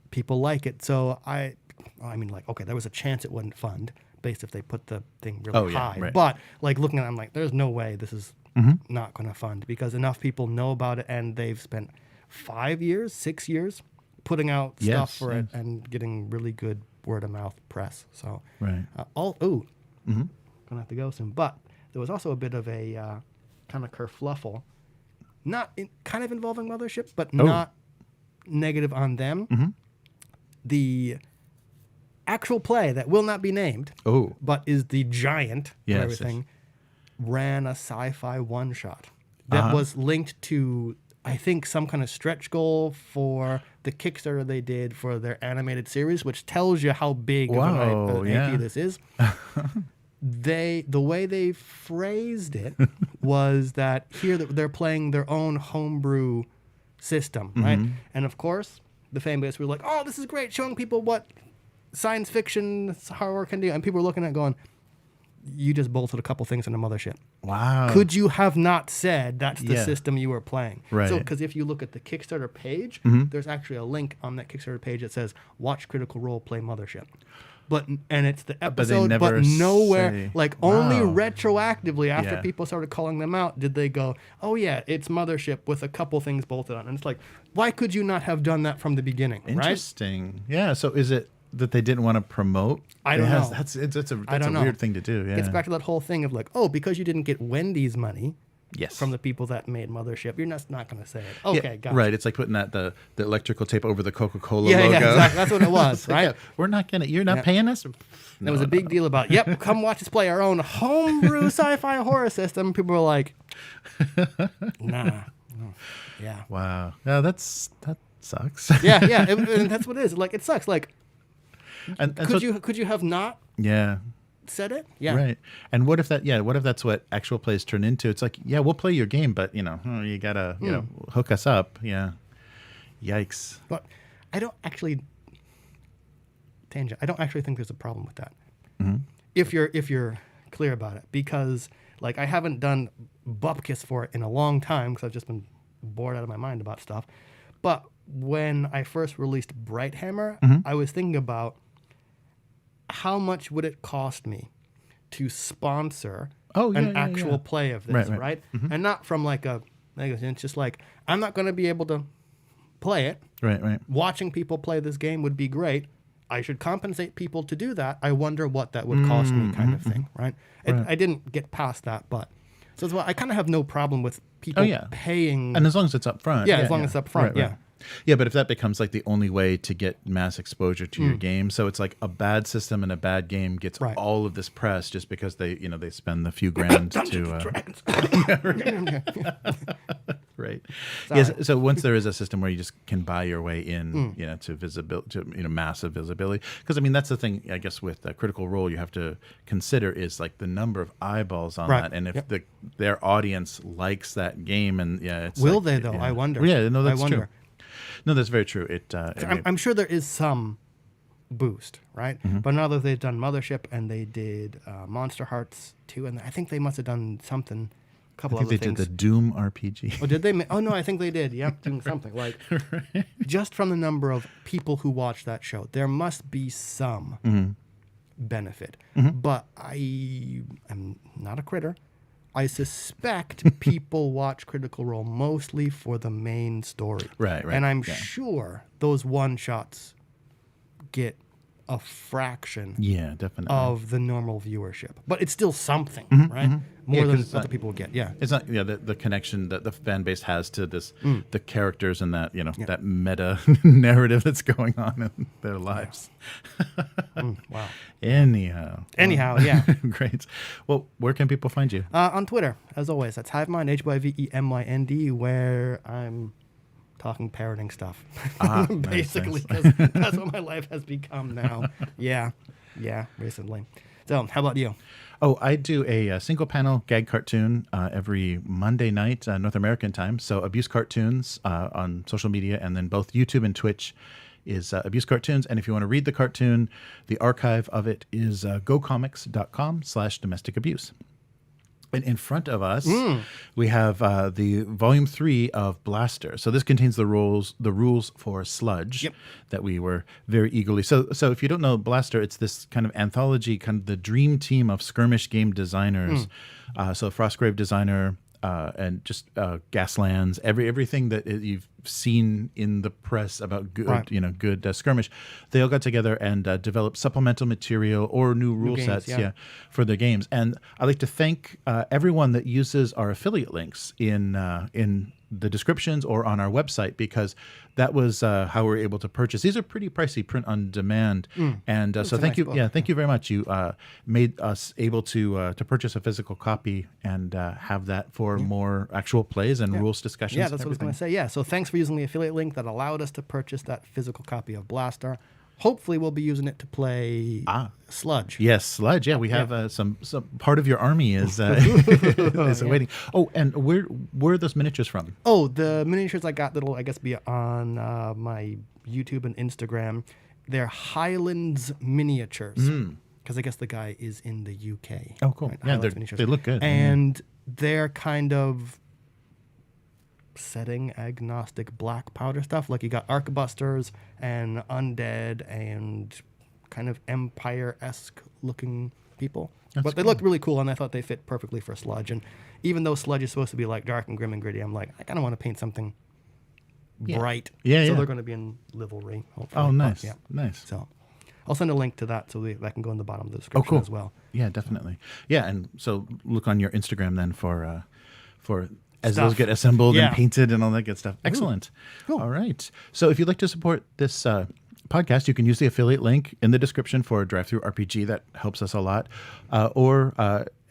people like it. So okay, there was a chance it wouldn't fund based if they put the thing really high. Right. But like looking at it, I'm like, there's no way this is not going to fund because enough people know about it and they've spent 5 years, 6 years putting out stuff for it and getting really good word of mouth press. So right. Gonna have to go soon. But there was also a bit of a kind of kerfluffle. Kind of involving Mothership, but not negative on them. The actual play that will not be named, but is the giant of everything, ran a sci-fi one-shot that was linked to, I think, some kind of stretch goal for the Kickstarter they did for their animated series, which tells you how big of an IP this is. The way they phrased it was that here they're playing their own homebrew system, right? And of course, the fan base were like, "Oh, this is great, showing people what science fiction horror can do." And people were looking at it going, "You just bolted a couple things in a Mothership. Wow. Could you have not said that's the system you were playing?" Right. So, because if you look at the Kickstarter page, there's actually a link on that Kickstarter page that says "Watch Critical Role Play Mothership." And it's the episode, but nowhere, only retroactively after people started calling them out, did they go, "Oh yeah, it's Mothership with a couple things bolted on." And it's like, why could you not have done that from the beginning? Interesting. Right? Yeah. So is it that they didn't want to promote? I don't know. That's a weird thing to do. Yeah. It's back to that whole thing of like, because you didn't get Wendy's money. Yes. From the people that made Mothership. You're not going to say it. Okay, got it. Right. It's like putting the electrical tape over the Coca-Cola logo. Yeah, exactly. That's what it was, right? We're not going to, you're not paying us? There was a big deal about, come watch us play our own homebrew sci-fi horror system. People were like, nah. Yeah. Wow. Yeah, that sucks. Yeah. And that's what it is. Like, it sucks. Like, could you have not? Yeah. Said it? Yeah. Right. And what if that's what actual plays turn into? It's like, we'll play your game, but you gotta hook us up. Yeah. Yikes. But I don't actually think there's a problem with that. If you're clear about it, because like I haven't done bupkis for it in a long time because I've just been bored out of my mind about stuff. But when I first released Brighthammer, I was thinking about how much would it cost me to sponsor an actual play of this, right? And not from like it's just like, I'm not going to be able to play it. Right. Watching people play this game would be great. I should compensate people to do that. I wonder what that would cost me, kind of thing, right? I didn't get past that, but so that's why I kind of have no problem with people paying. And as long as it's up front. Yeah, as long as it's up front, right. Yeah, but if that becomes like the only way to get mass exposure to your game, so it's like a bad system and a bad game gets all of this press just because they spend the few grand to. Right. Sorry. Yes. So once there is a system where you just can buy your way in, to visibility, to massive visibility, because I mean that's the thing. I guess with Critical Role, you have to consider is like the number of eyeballs on that, and if their audience likes that game, and it's will like, they though? I wonder. Yeah. No, that's I wonder. true. No, that's very true. I'm sure there is some boost, right? But now that they've done Mothership and they did Monster Hearts 2, and I think they must have done something. Couple I think other they things. did the Doom RPG. Oh, did they? Oh, no, I think they did. Yeah, doing something. Like, just from the number of people who watch that show, there must be some benefit. But I am not a critter. I suspect people watch Critical Role mostly for the main story. Right. And I'm sure those one-shots get a fraction definitely of the normal viewership. But it's still something, right? More than other people would get. Yeah. It's not the connection that the fan base has to this the characters and that that meta narrative that's going on in their lives. Wow. Anyhow, yeah. Great. Well, where can people find you? On Twitter, as always. That's Hivemind, HYVEMYND, where I'm talking parenting stuff. Basically, because that's what my life has become now. Yeah, recently. So, how about you? Oh, I do a single panel gag cartoon every Monday night, North American time. So Abuse Cartoons on social media, and then both YouTube and Twitch is Abuse Cartoons. And if you want to read the cartoon, the archive of it is gocomics.com/domestic abuse. And in front of us, we have the volume 3 of Blaster. So this contains the rules for Sludge that we were very eagerly. So if you don't know Blaster, it's this kind of anthology, kind of the dream team of skirmish game designers. So Frostgrave designer and just Gaslands, everything that you've seen in the press about good, good skirmish. They all got together and developed supplemental material or new rule games, sets, for the games. And I'd like to thank everyone that uses our affiliate links in the descriptions or on our website, because that was how we were able to purchase. These are pretty pricey, print on demand, and so thank you. Yeah, thank you very much. You made us able to purchase a physical copy and have that for more actual plays and rules discussions. Yeah, that's what I was going to say. Yeah, so thanks for using the affiliate link that allowed us to purchase that physical copy of Blaster. Hopefully, we'll be using it to play Sludge. Yes, Sludge. Yeah, we have some part of your army is waiting. Oh, and where are those miniatures from? Oh, the miniatures I got that'll, I guess, be on my YouTube and Instagram. They're Highlands miniatures. Because I guess the guy is in the UK. Oh, cool. Right? Yeah, they look good. And they're kind of setting agnostic black powder stuff. Like you got Arcbusters and Undead and kind of Empire-esque looking people. But they look really cool, and I thought they fit perfectly for Sludge. And even though Sludge is supposed to be like dark and grim and gritty, I'm like, I kind of want to paint something bright. So they're going to be in livery, hopefully. Oh, nice. Nice. So I'll send a link to that so that can go in the bottom of the description as well. Yeah, definitely. Yeah, and so look on your Instagram then for as those get assembled and painted and all that good stuff. Excellent. Cool. All right. So if you'd like to support this podcast, you can use the affiliate link in the description for Drive-Thru RPG. That helps us a lot. Or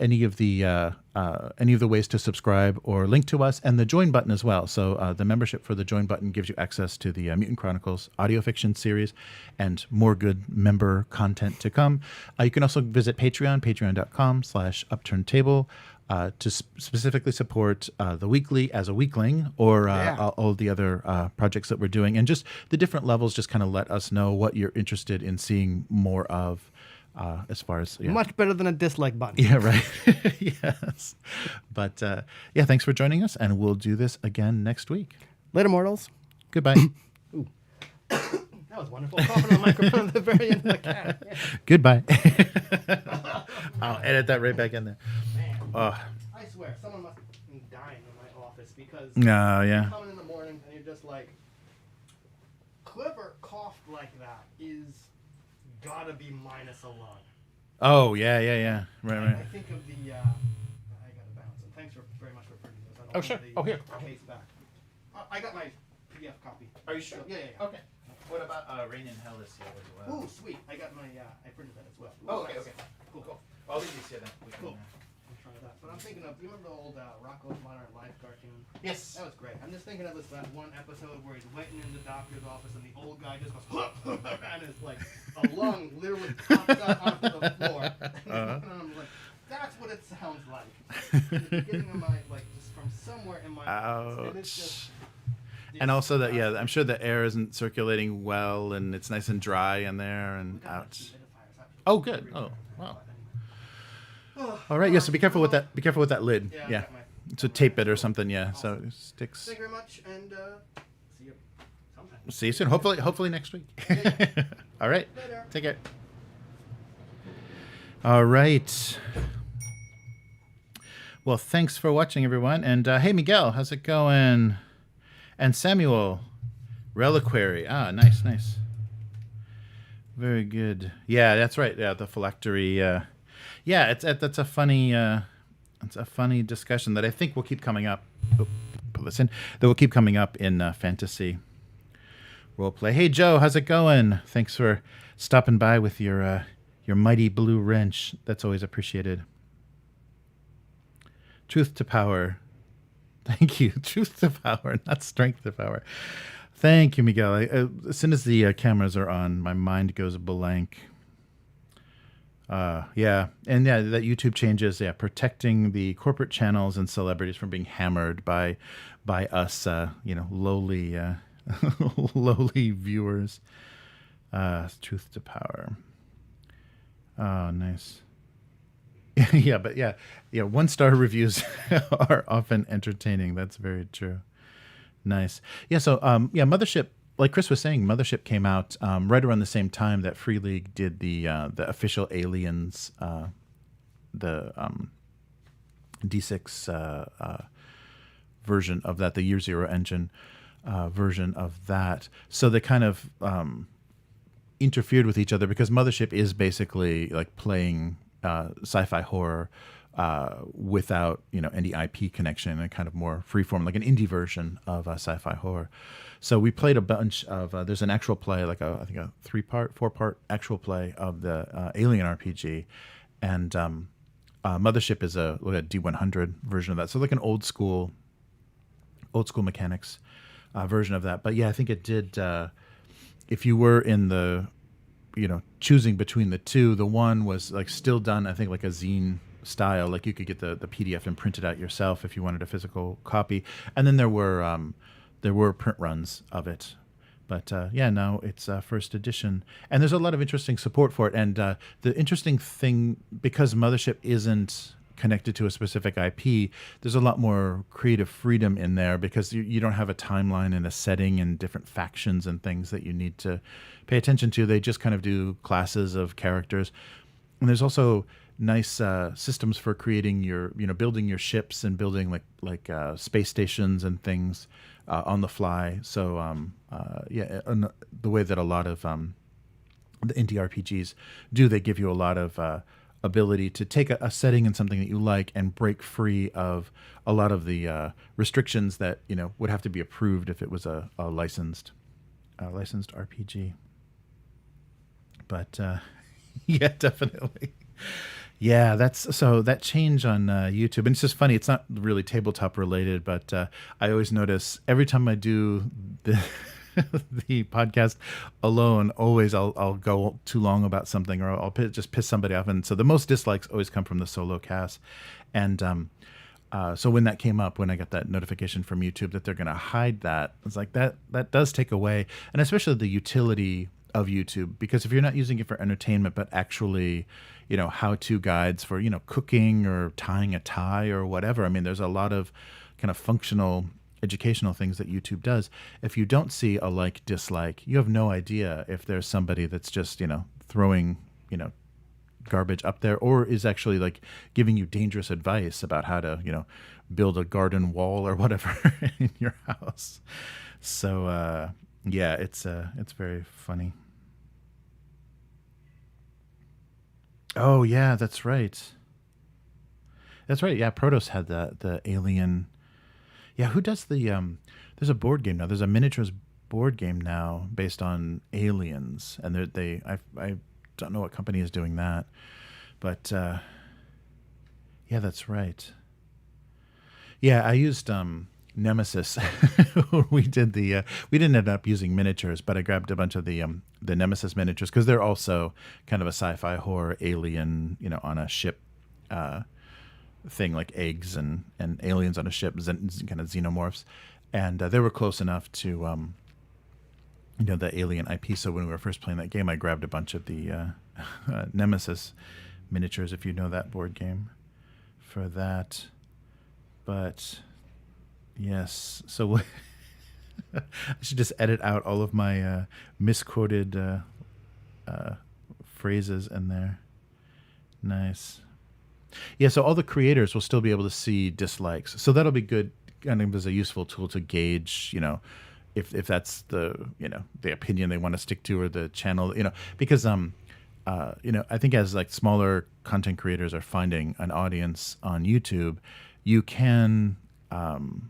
any of the ways to subscribe or link to us, and the join button as well. So the membership for the join button gives you access to the Mutant Chronicles audio fiction series and more good member content to come. You can also visit patreon.com/upturntable. To specifically support the weekly as a weekling, or all the other projects that we're doing, and just the different levels. Just kind of let us know what you're interested in seeing more of, as far as much better than a dislike button. Yeah, right. Yes, but thanks for joining us, and we'll do this again next week. Later, mortals. Goodbye. Ooh. That was wonderful. Coughing on the microphone at the very end of the cat. Yeah. Goodbye. I'll edit that right back in there. I swear, someone must be dying in my office because you're coming in the morning and you're just like, whoever coughed like that is gotta be minus a lung. Oh, yeah. Right. I think of the, I gotta bounce. And thanks very much for printing this. Oh, sure. Here. Case back. I got my PDF copy. Are you sure? Yeah. Okay. What about Rain in Hell is here as well? Ooh, sweet. I got my, I printed that as well. Oh, okay. Cool. I'll leave these here then. Cool. I'll try that. But I'm thinking of, you remember the old Rocko's Modern Life cartoon? Yes. That was great. I'm just thinking of this that one episode where he's waiting in the doctor's office and the old guy just goes, and it's like a lung literally pops out onto the floor. And I'm like, that's what it sounds like. In the beginning of my, like, just from somewhere in my Ouch. and it's just... And also that, yeah, I'm sure the air isn't circulating well, and it's nice and dry in there, and ouch. Oh, good. Oh, wow. All right, yeah. So be careful with that. Be careful with that lid. Yeah. So tape it or something. Yeah. So it sticks. Thank you very much, and see you sometime. See you soon. Hopefully next week. All right. Later. Take care. All right. Well, thanks for watching, everyone. And hey, Miguel, how's it going? And Samuel, Reliquary. Ah, nice. Very good. Yeah, that's right. Yeah, the Phylactery. Yeah, that's a funny. It's a funny discussion that I think will keep coming up. Oh, pull this in. That will keep coming up in fantasy roleplay. Hey, Joe, how's it going? Thanks for stopping by with your mighty blue wrench. That's always appreciated. Truth to power. Thank you. Truth to power, not strength to power. Thank you, Miguel. As soon as the cameras are on, my mind goes blank. Yeah. And yeah, that YouTube changes. Yeah. Protecting the corporate channels and celebrities from being hammered by us, lowly, lowly viewers. Truth to power. Oh, nice. Yeah, but yeah, 1-star reviews are often entertaining. That's very true. Nice. Yeah. So, Mothership, like Chris was saying, Mothership came out right around the same time that Free League did the official Aliens, the D6 version of that, the Year Zero engine version of that. So they kind of interfered with each other because Mothership is basically like playing sci-fi horror without any IP connection, and kind of more freeform, like an indie version of sci-fi horror. So we played a bunch of there's an actual play, like I think a 4-part actual play of the Alien RPG, and Mothership is a D100 version of that. So like an old school mechanics version of that. But yeah, I think it did. If you were in the choosing between the two, the one was like still done, I think, like a zine style, like you could get the PDF and print it out yourself if you wanted a physical copy. And then there were print runs of it. But now it's first edition. And there's a lot of interesting support for it. And the interesting thing, because Mothership isn't connected to a specific IP, there's a lot more creative freedom in there, because you don't have a timeline and a setting and different factions and things that you need to pay attention to. They just kind of do classes of characters. And there's also nice systems for creating your, building your ships and building like space stations and things on the fly. So and the way that a lot of the indie RPGs do, they give you a lot of ability to take a setting and something that you like and break free of a lot of the restrictions that would have to be approved if it was a licensed RPG. But yeah, definitely. Yeah, that change on YouTube, and it's just funny. It's not really tabletop related, but I always notice every time I do the podcast alone, always I'll go too long about something, or I'll just piss somebody off, and so the most dislikes always come from the solo cast. And so when that came up, when I got that notification from YouTube that they're going to hide that, it's like that does take away, and especially the utility of YouTube, because if you're not using it for entertainment, but actually, how-to guides for, cooking or tying a tie or whatever. I mean, there's a lot of kind of functional educational things that YouTube does. If you don't see a dislike, you have no idea if there's somebody that's just, throwing, garbage up there, or is actually like giving you dangerous advice about how to, build a garden wall or whatever in your house. So, yeah, it's very funny. Oh yeah, that's right. That's right. Yeah, Protos had the Alien. Yeah, who does the there's a board game now. There's a miniatures board game now based on aliens, and I don't know what company is doing that, but Yeah, that's right. Yeah, I used Nemesis. We did we didn't end up using miniatures, but I grabbed a bunch of the Nemesis miniatures because they're also kind of a sci-fi horror alien, on a ship thing, like eggs and aliens on a ship, kind of xenomorphs, and they were close enough to the alien IP. So when we were first playing that game, I grabbed a bunch of the Nemesis miniatures, if you know that board game, for that. But yes, so I should just edit out all of my misquoted phrases in there. Nice. Yeah, so all the creators will still be able to see dislikes. So that'll be good, kind of as a useful tool to gauge, if that's the opinion they want to stick to, or the channel, because I think as like smaller content creators are finding an audience on YouTube, you can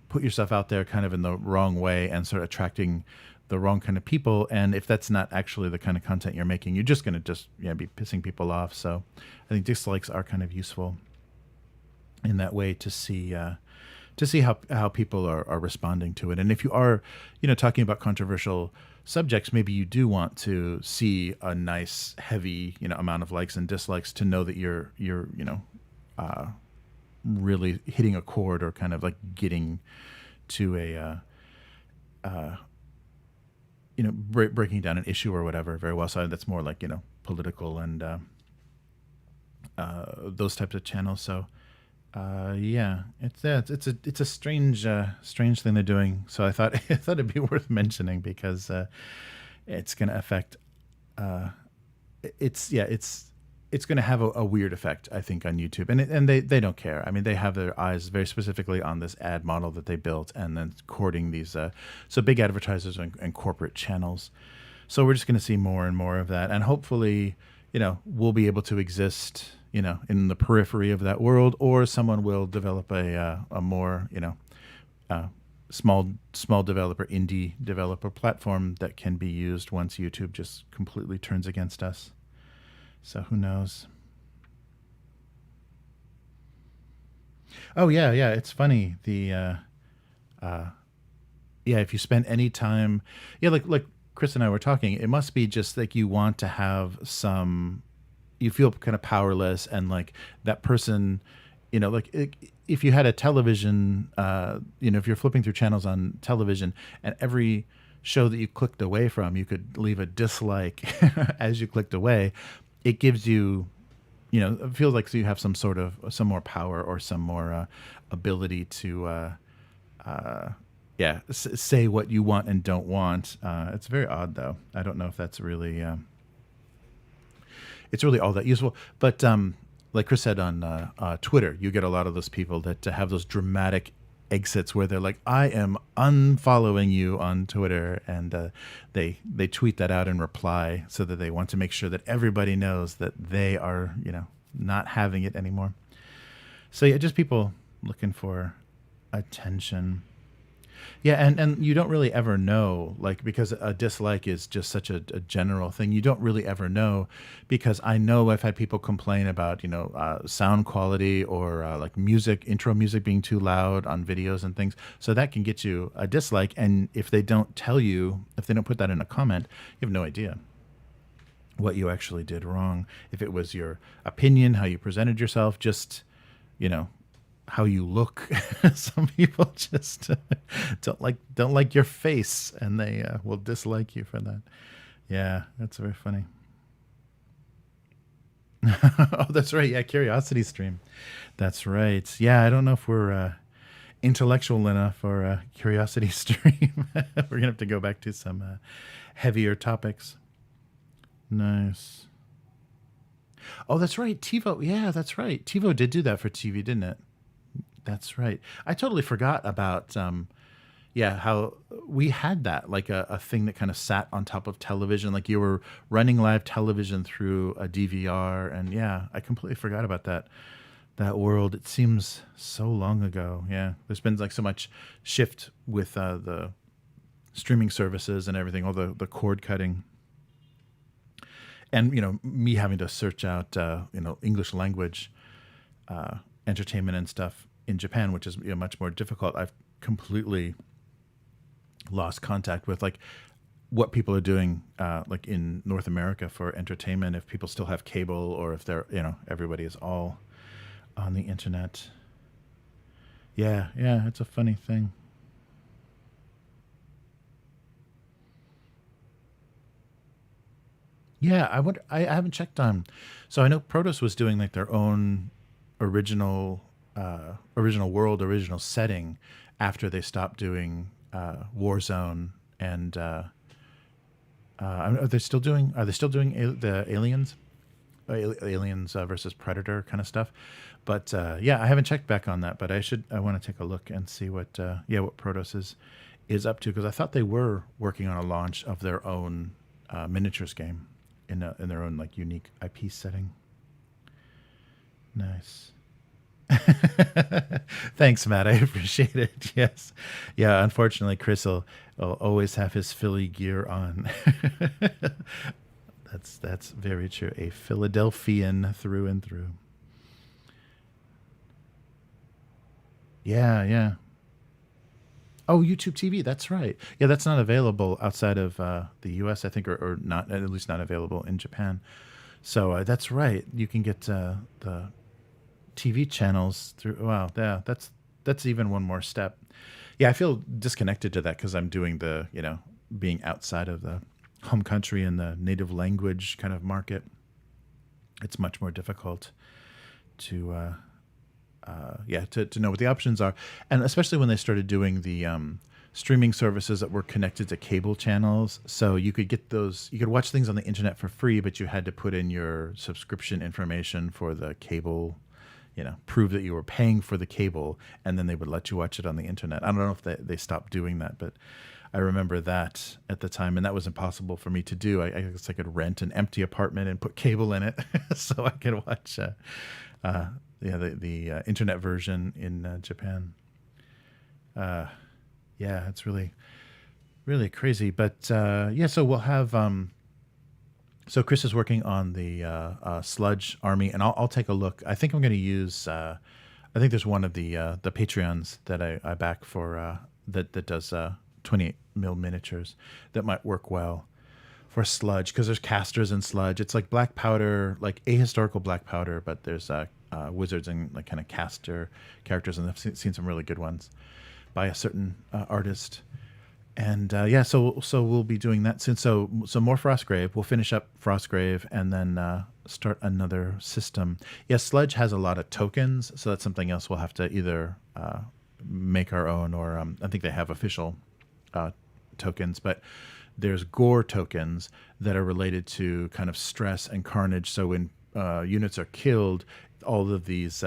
put yourself out there kind of in the wrong way and start attracting the wrong kind of people. And if that's not actually the kind of content you're making, you're just going to be pissing people off. So I think dislikes are kind of useful in that way to see how people are responding to it. And if you are, talking about controversial subjects, maybe you do want to see a nice, heavy, amount of likes and dislikes to know that you're really hitting a chord, or kind of like getting to breaking down an issue or whatever very well. So that's more like, political and those types of channels. So it's a strange thing they're doing. So I thought it'd be worth mentioning, because it's going to affect it's going to have a weird effect, I think, on YouTube, and they don't care. I mean, they have their eyes very specifically on this ad model that they built, and then courting these so big advertisers and corporate channels. So we're just going to see more and more of that, and hopefully, we'll be able to exist, in the periphery of that world, or someone will develop a more, small developer, indie developer platform that can be used once YouTube just completely turns against us. So who knows? Oh yeah. It's funny. If you spend any time, like Chris and I were talking, it must be just like you want to have you feel kind of powerless, and like that person, if you had a television, if you're flipping through channels on television, and every show that you clicked away from, you could leave a dislike as you clicked away. It gives you, it feels like you have some more power, or some more ability to, say what you want and don't want. It's very odd, though. I don't know if that's really, it's really all that useful. But like Chris said on Twitter, you get a lot of those people that have those dramatic exits where they're like, I am unfollowing you on Twitter, and they tweet that out in reply, so that they want to make sure that everybody knows that they are, not having it anymore. So yeah, just people looking for attention. Yeah, and you don't really ever know, like, because a dislike is just such a general thing. You don't really ever know, because I know I've had people complain about, sound quality, or like intro music being too loud on videos and things. So that can get you a dislike. And if they don't tell you, if they don't put that in a comment, you have no idea what you actually did wrong. If it was your opinion, how you presented yourself, just, how you look. Some people just don't like your face, and they will dislike you for that. Yeah, that's very funny. Oh, that's right. Yeah, Curiosity Stream. That's right. Yeah, I don't know if we're intellectual enough for a Curiosity Stream. We're gonna have to go back to some heavier topics. Nice. Oh, that's right. TiVo. Yeah, that's right. TiVo did do that for TV, didn't it? That's right. I totally forgot about, how we had that, like a thing that kind of sat on top of television, like you were running live television through a DVR. And yeah, I completely forgot about that world. It seems so long ago. Yeah, there's been like so much shift with the streaming services and everything, all the cord cutting. And, me having to search out, English language entertainment and stuff in Japan, which is much more difficult. I've completely lost contact with like what people are doing like in North America for entertainment, if people still have cable or if they're, everybody is all on the internet. Yeah, it's a funny thing. Yeah, I haven't checked on. So I know Protos was doing like their own original world, original setting after they stopped doing Warzone and are they still doing the Aliens? Aliens versus Predator kind of stuff. But I haven't checked back on that, but I want to take a look and see what Protos is up to, because I thought they were working on a launch of their own miniatures game in their own like unique IP setting. Nice. Thanks, Matt. I appreciate it. Yes. Yeah, unfortunately, Chris will always have his Philly gear on. That's very true. A Philadelphian through and through. Yeah. Oh, YouTube TV. That's right. Yeah, that's not available outside of the U.S., I think, or not, at least not available in Japan. So that's right. You can get the TV channels through. Wow, yeah, that's even one more step. Yeah, I feel disconnected to that because I'm doing the, being outside of the home country and the native language kind of market. It's much more difficult to know what the options are, and especially when they started doing the streaming services that were connected to cable channels. So you could get those, you could watch things on the internet for free, but you had to put in your subscription information for the cable, prove that you were paying for the cable, and then they would let you watch it on the internet. I don't know if they stopped doing that, but I remember that at the time, and that was impossible for me to do. I guess I could rent an empty apartment and put cable in it so I could watch the internet version in Japan. It's really, really crazy. But so we'll have. So Chris is working on the Sludge Army, and I'll take a look. I think I'm going to use. I think there's one of the Patreons that I back for that does 28 mil miniatures that might work well for Sludge, because there's casters in Sludge. It's like black powder, like ahistorical black powder, but there's wizards and like kind of caster characters, and I've seen some really good ones by a certain artist. And so we'll be doing that soon. So more Frostgrave. We'll finish up Frostgrave and then start another system. Sludge has a lot of tokens, so that's something else we'll have to either make our own, or I think they have official tokens, but there's Gore tokens that are related to kind of stress and carnage. So when units are killed, all of these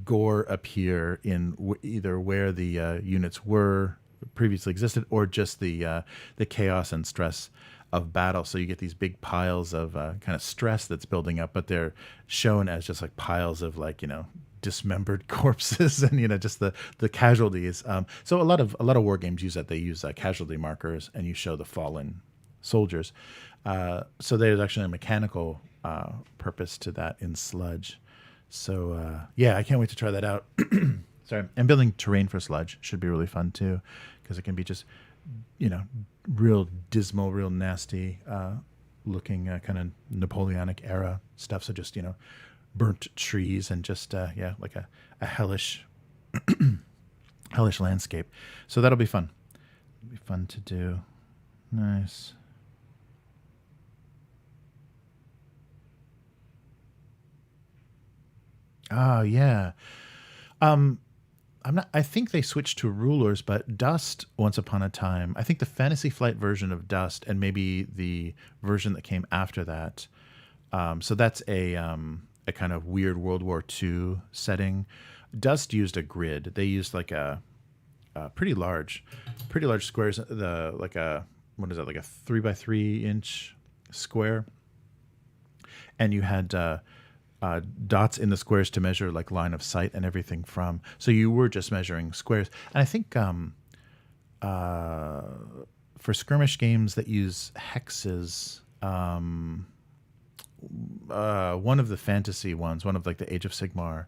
gore appear in either where the units were previously existed, or just the chaos and stress of battle. So you get these big piles of kind of stress that's building up, but they're shown as just like piles of like dismembered corpses and just the casualties. So a lot of war games use that. They use casualty markers, and you show the fallen soldiers. So there's actually a mechanical purpose to that in Sludge. So I can't wait to try that out. Sorry, and building terrain for Sludge should be really fun too, because it can be just real dismal, real nasty looking kind of Napoleonic era stuff. So just burnt trees and just like a hellish landscape. So that'll be fun. It'll be fun to do. Nice. Oh yeah. I think they switched to rulers, but Dust once upon a time, I think the Fantasy Flight version of Dust, and maybe the version that came after that. So that's a kind of weird World War II setting. Dust used a grid. They used like a pretty large squares. Like a 3x3 inch square, and you had dots in the squares to measure like line of sight and everything from. So you were just measuring squares. And I think for skirmish games that use hexes, one of the fantasy ones, one of like the Age of Sigmar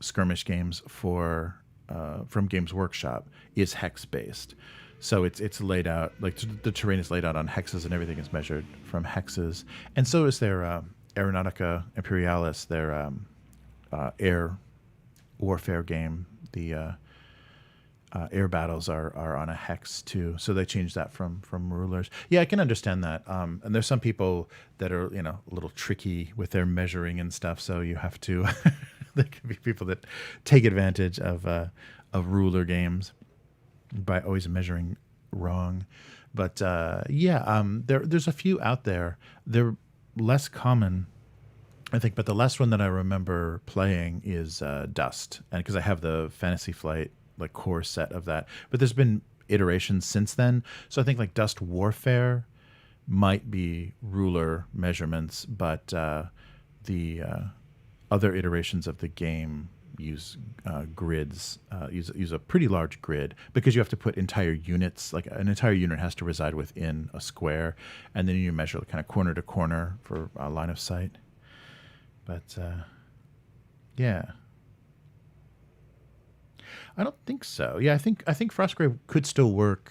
skirmish games from Games Workshop is hex based. So it's laid out, like the terrain is laid out on hexes and everything is measured from hexes. And so is their Aeronautica Imperialis, their air warfare game. The air battles are on a hex too. So they changed that from rulers. Yeah, I can understand that. And there's some people that are, a little tricky with their measuring and stuff. So you have to, there can be people that take advantage of ruler games by always measuring wrong. But there's a few out there. They're less common, I think, but the last one that I remember playing is Dust, and because I have the Fantasy Flight core set of that. But there's been iterations since then. So I think Dust Warfare might be ruler measurements, but the other iterations of the game use grids, use a pretty large grid, because you have to put entire units, an entire unit has to reside within a square, and then you measure kind of corner to corner for line of sight. But yeah, I don't think so. Yeah, I think Frostgrave could still work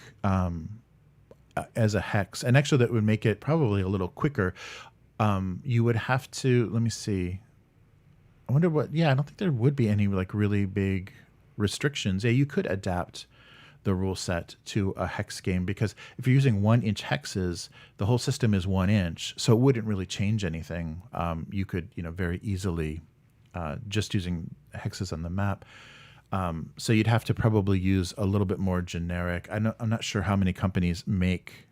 as a hex, and actually that would make it probably a little quicker. You would have to, let me see. I wonder what. Yeah, I don't think there would be any really big restrictions. Yeah, you could adapt the rule set to a hex game, because if you're using 1-inch hexes, the whole system is 1 inch, so it wouldn't really change anything. You could, very easily just using hexes on the map. So you'd have to probably use a little bit more generic. I'm not sure how many companies make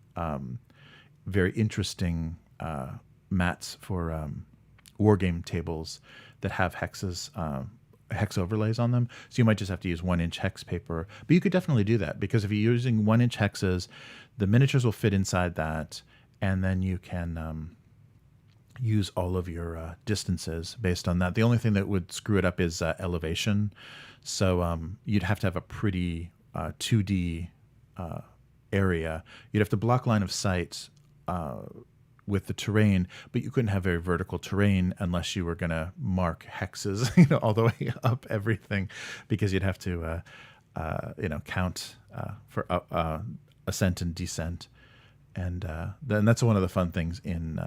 very interesting mats for wargame tables that have hexes, hex overlays on them. So you might just have to use 1-inch hex paper. But you could definitely do that, because if you're using 1-inch hexes, the miniatures will fit inside that, and then you can use all of your distances based on that. The only thing that would screw it up is elevation. So you'd have to have a pretty 2D area. You'd have to block line of sight with the terrain, but you couldn't have very vertical terrain unless you were going to mark hexes, all the way up everything, because you'd have to, count for ascent and descent. And then that's one of the fun things in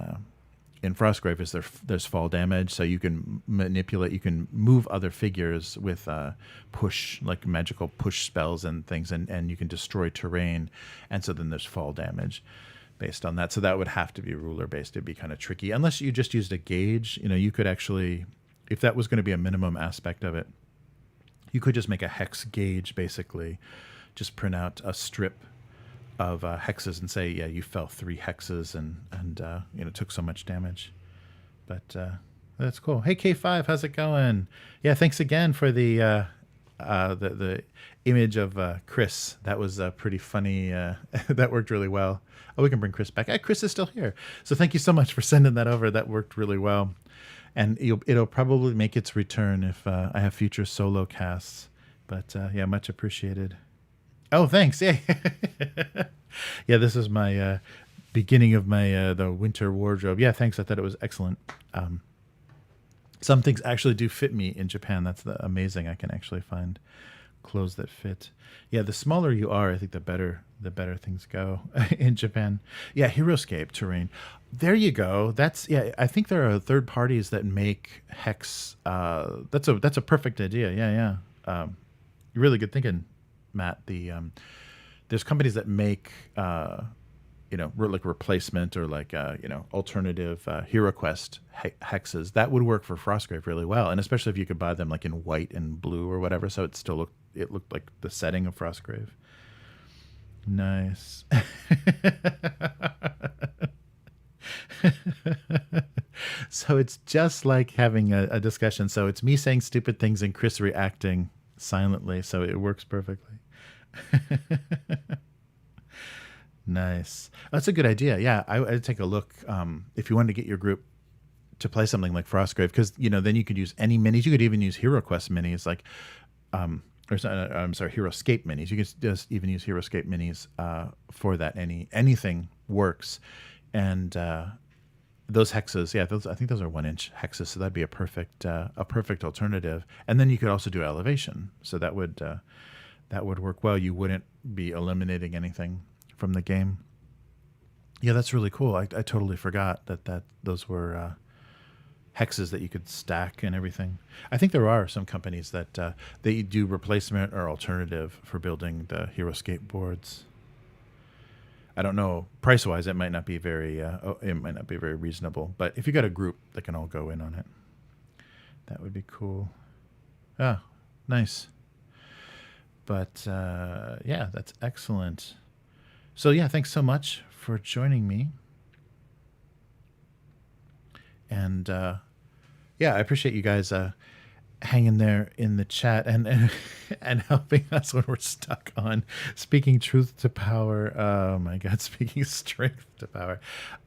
Frostgrave is there's fall damage, so you can manipulate, you can move other figures with push, magical push spells and things, and you can destroy terrain, and so then there's fall damage based on that. So that would have to be ruler based. It'd be kind of tricky unless you just used a gauge. You could actually, if that was going to be a minimum aspect of it, you could just make a hex gauge, basically just print out a strip of hexes and say, yeah, you fell 3 hexes and took so much damage. But that's cool. Hey, K5, how's it going? Yeah, thanks again for the image of Chris. That was pretty funny. That worked really well. Oh, we can bring Chris back. Chris is still here. So thank you so much for sending that over. That worked really well. And it'll probably make its return if I have future solo casts. But yeah, much appreciated. Oh, thanks. Yeah. Yeah, this is my beginning of my the winter wardrobe. Yeah, thanks. I thought it was excellent. Some things actually do fit me in Japan. That's amazing. I can actually find clothes that fit. Yeah, the smaller you are, I think the better things go in Japan. Yeah, Heroscape terrain. There you go. I think there are third parties that make hex. That's a perfect idea. Yeah. Really good thinking, Matt. There's companies that make replacement or alternative HeroQuest hexes that would work for Frostgrave really well, and especially if you could buy them in white and blue or whatever, so it looked like the setting of Frostgrave. Nice. So it's just like having a discussion. So it's me saying stupid things and Chris reacting silently, so it works perfectly. Nice. That's a good idea. Yeah, I'd take a look if you wanted to get your group to play something like Frostgrave, because then you could use any minis. You could even use HeroQuest minis, HeroScape minis. You could just even use HeroScape minis for that. Anything works, and those hexes, yeah, I think those are 1-inch hexes, so that'd be a perfect alternative. And then you could also do elevation, so that would work well. You wouldn't be eliminating anything from the game. Yeah, that's really cool. I totally forgot that those were hexes that you could stack and everything. I think there are some companies that they do replacement or alternative for building the hero skateboards. I don't know, price-wise, it might not be very reasonable. But if you got a group that can all go in on it, that would be cool. Ah, nice. But yeah, that's excellent. So yeah, thanks so much for joining me. And yeah, I appreciate you guys hanging there in the chat and helping us when we're stuck on speaking truth to power. Oh my God, speaking strength to power.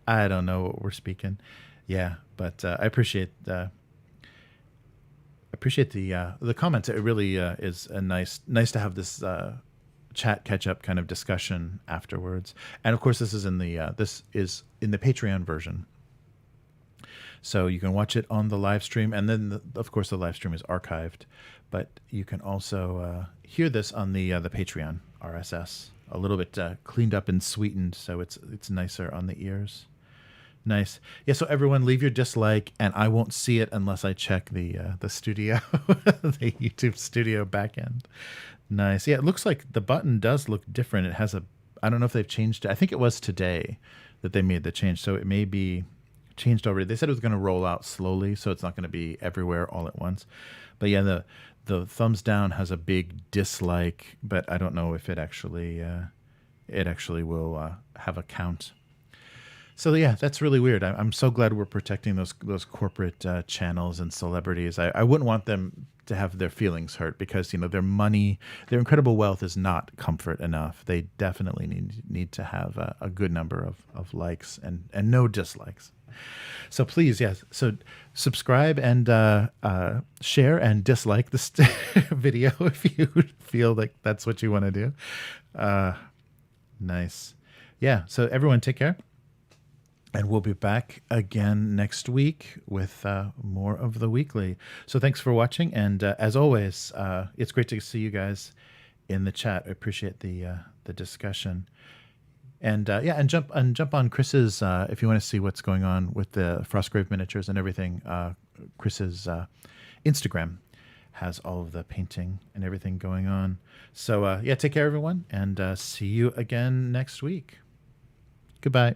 I don't know what we're speaking. Yeah, but I appreciate the comments. It really is a nice to have this chat catch up kind of discussion afterwards. And of course, this is in the Patreon version. So you can watch it on the live stream, and then of course the live stream is archived, but you can also hear this on the Patreon RSS, a little bit cleaned up and sweetened, so it's nicer on the ears. Nice. Yeah. So everyone, leave your dislike, and I won't see it unless I check the studio, the YouTube studio backend. Nice. Yeah. It looks like the button does look different. It has I don't know if they've changed it. I think it was today that they made the change, so it may be changed already. They said it was going to roll out slowly, so it's not going to be everywhere all at once. But yeah, the thumbs down has a big dislike, but I don't know if it actually will have a count. So yeah, that's really weird. I'm so glad we're protecting those corporate channels and celebrities. I wouldn't want them to have their feelings hurt, because their money, their incredible wealth is not comfort enough. They definitely need to have a good number of likes and no dislikes. So please, yes. So subscribe and share and dislike this video if you feel like that's what you want to do. Nice. Yeah. So everyone, take care. And we'll be back again next week with more of the weekly. So thanks for watching. And as always, it's great to see you guys in the chat. I appreciate the discussion. And yeah, and jump on Chris's if you want to see what's going on with the Frostgrave miniatures and everything. Chris's Instagram has all of the painting and everything going on. So yeah, take care, everyone, and see you again next week. Goodbye.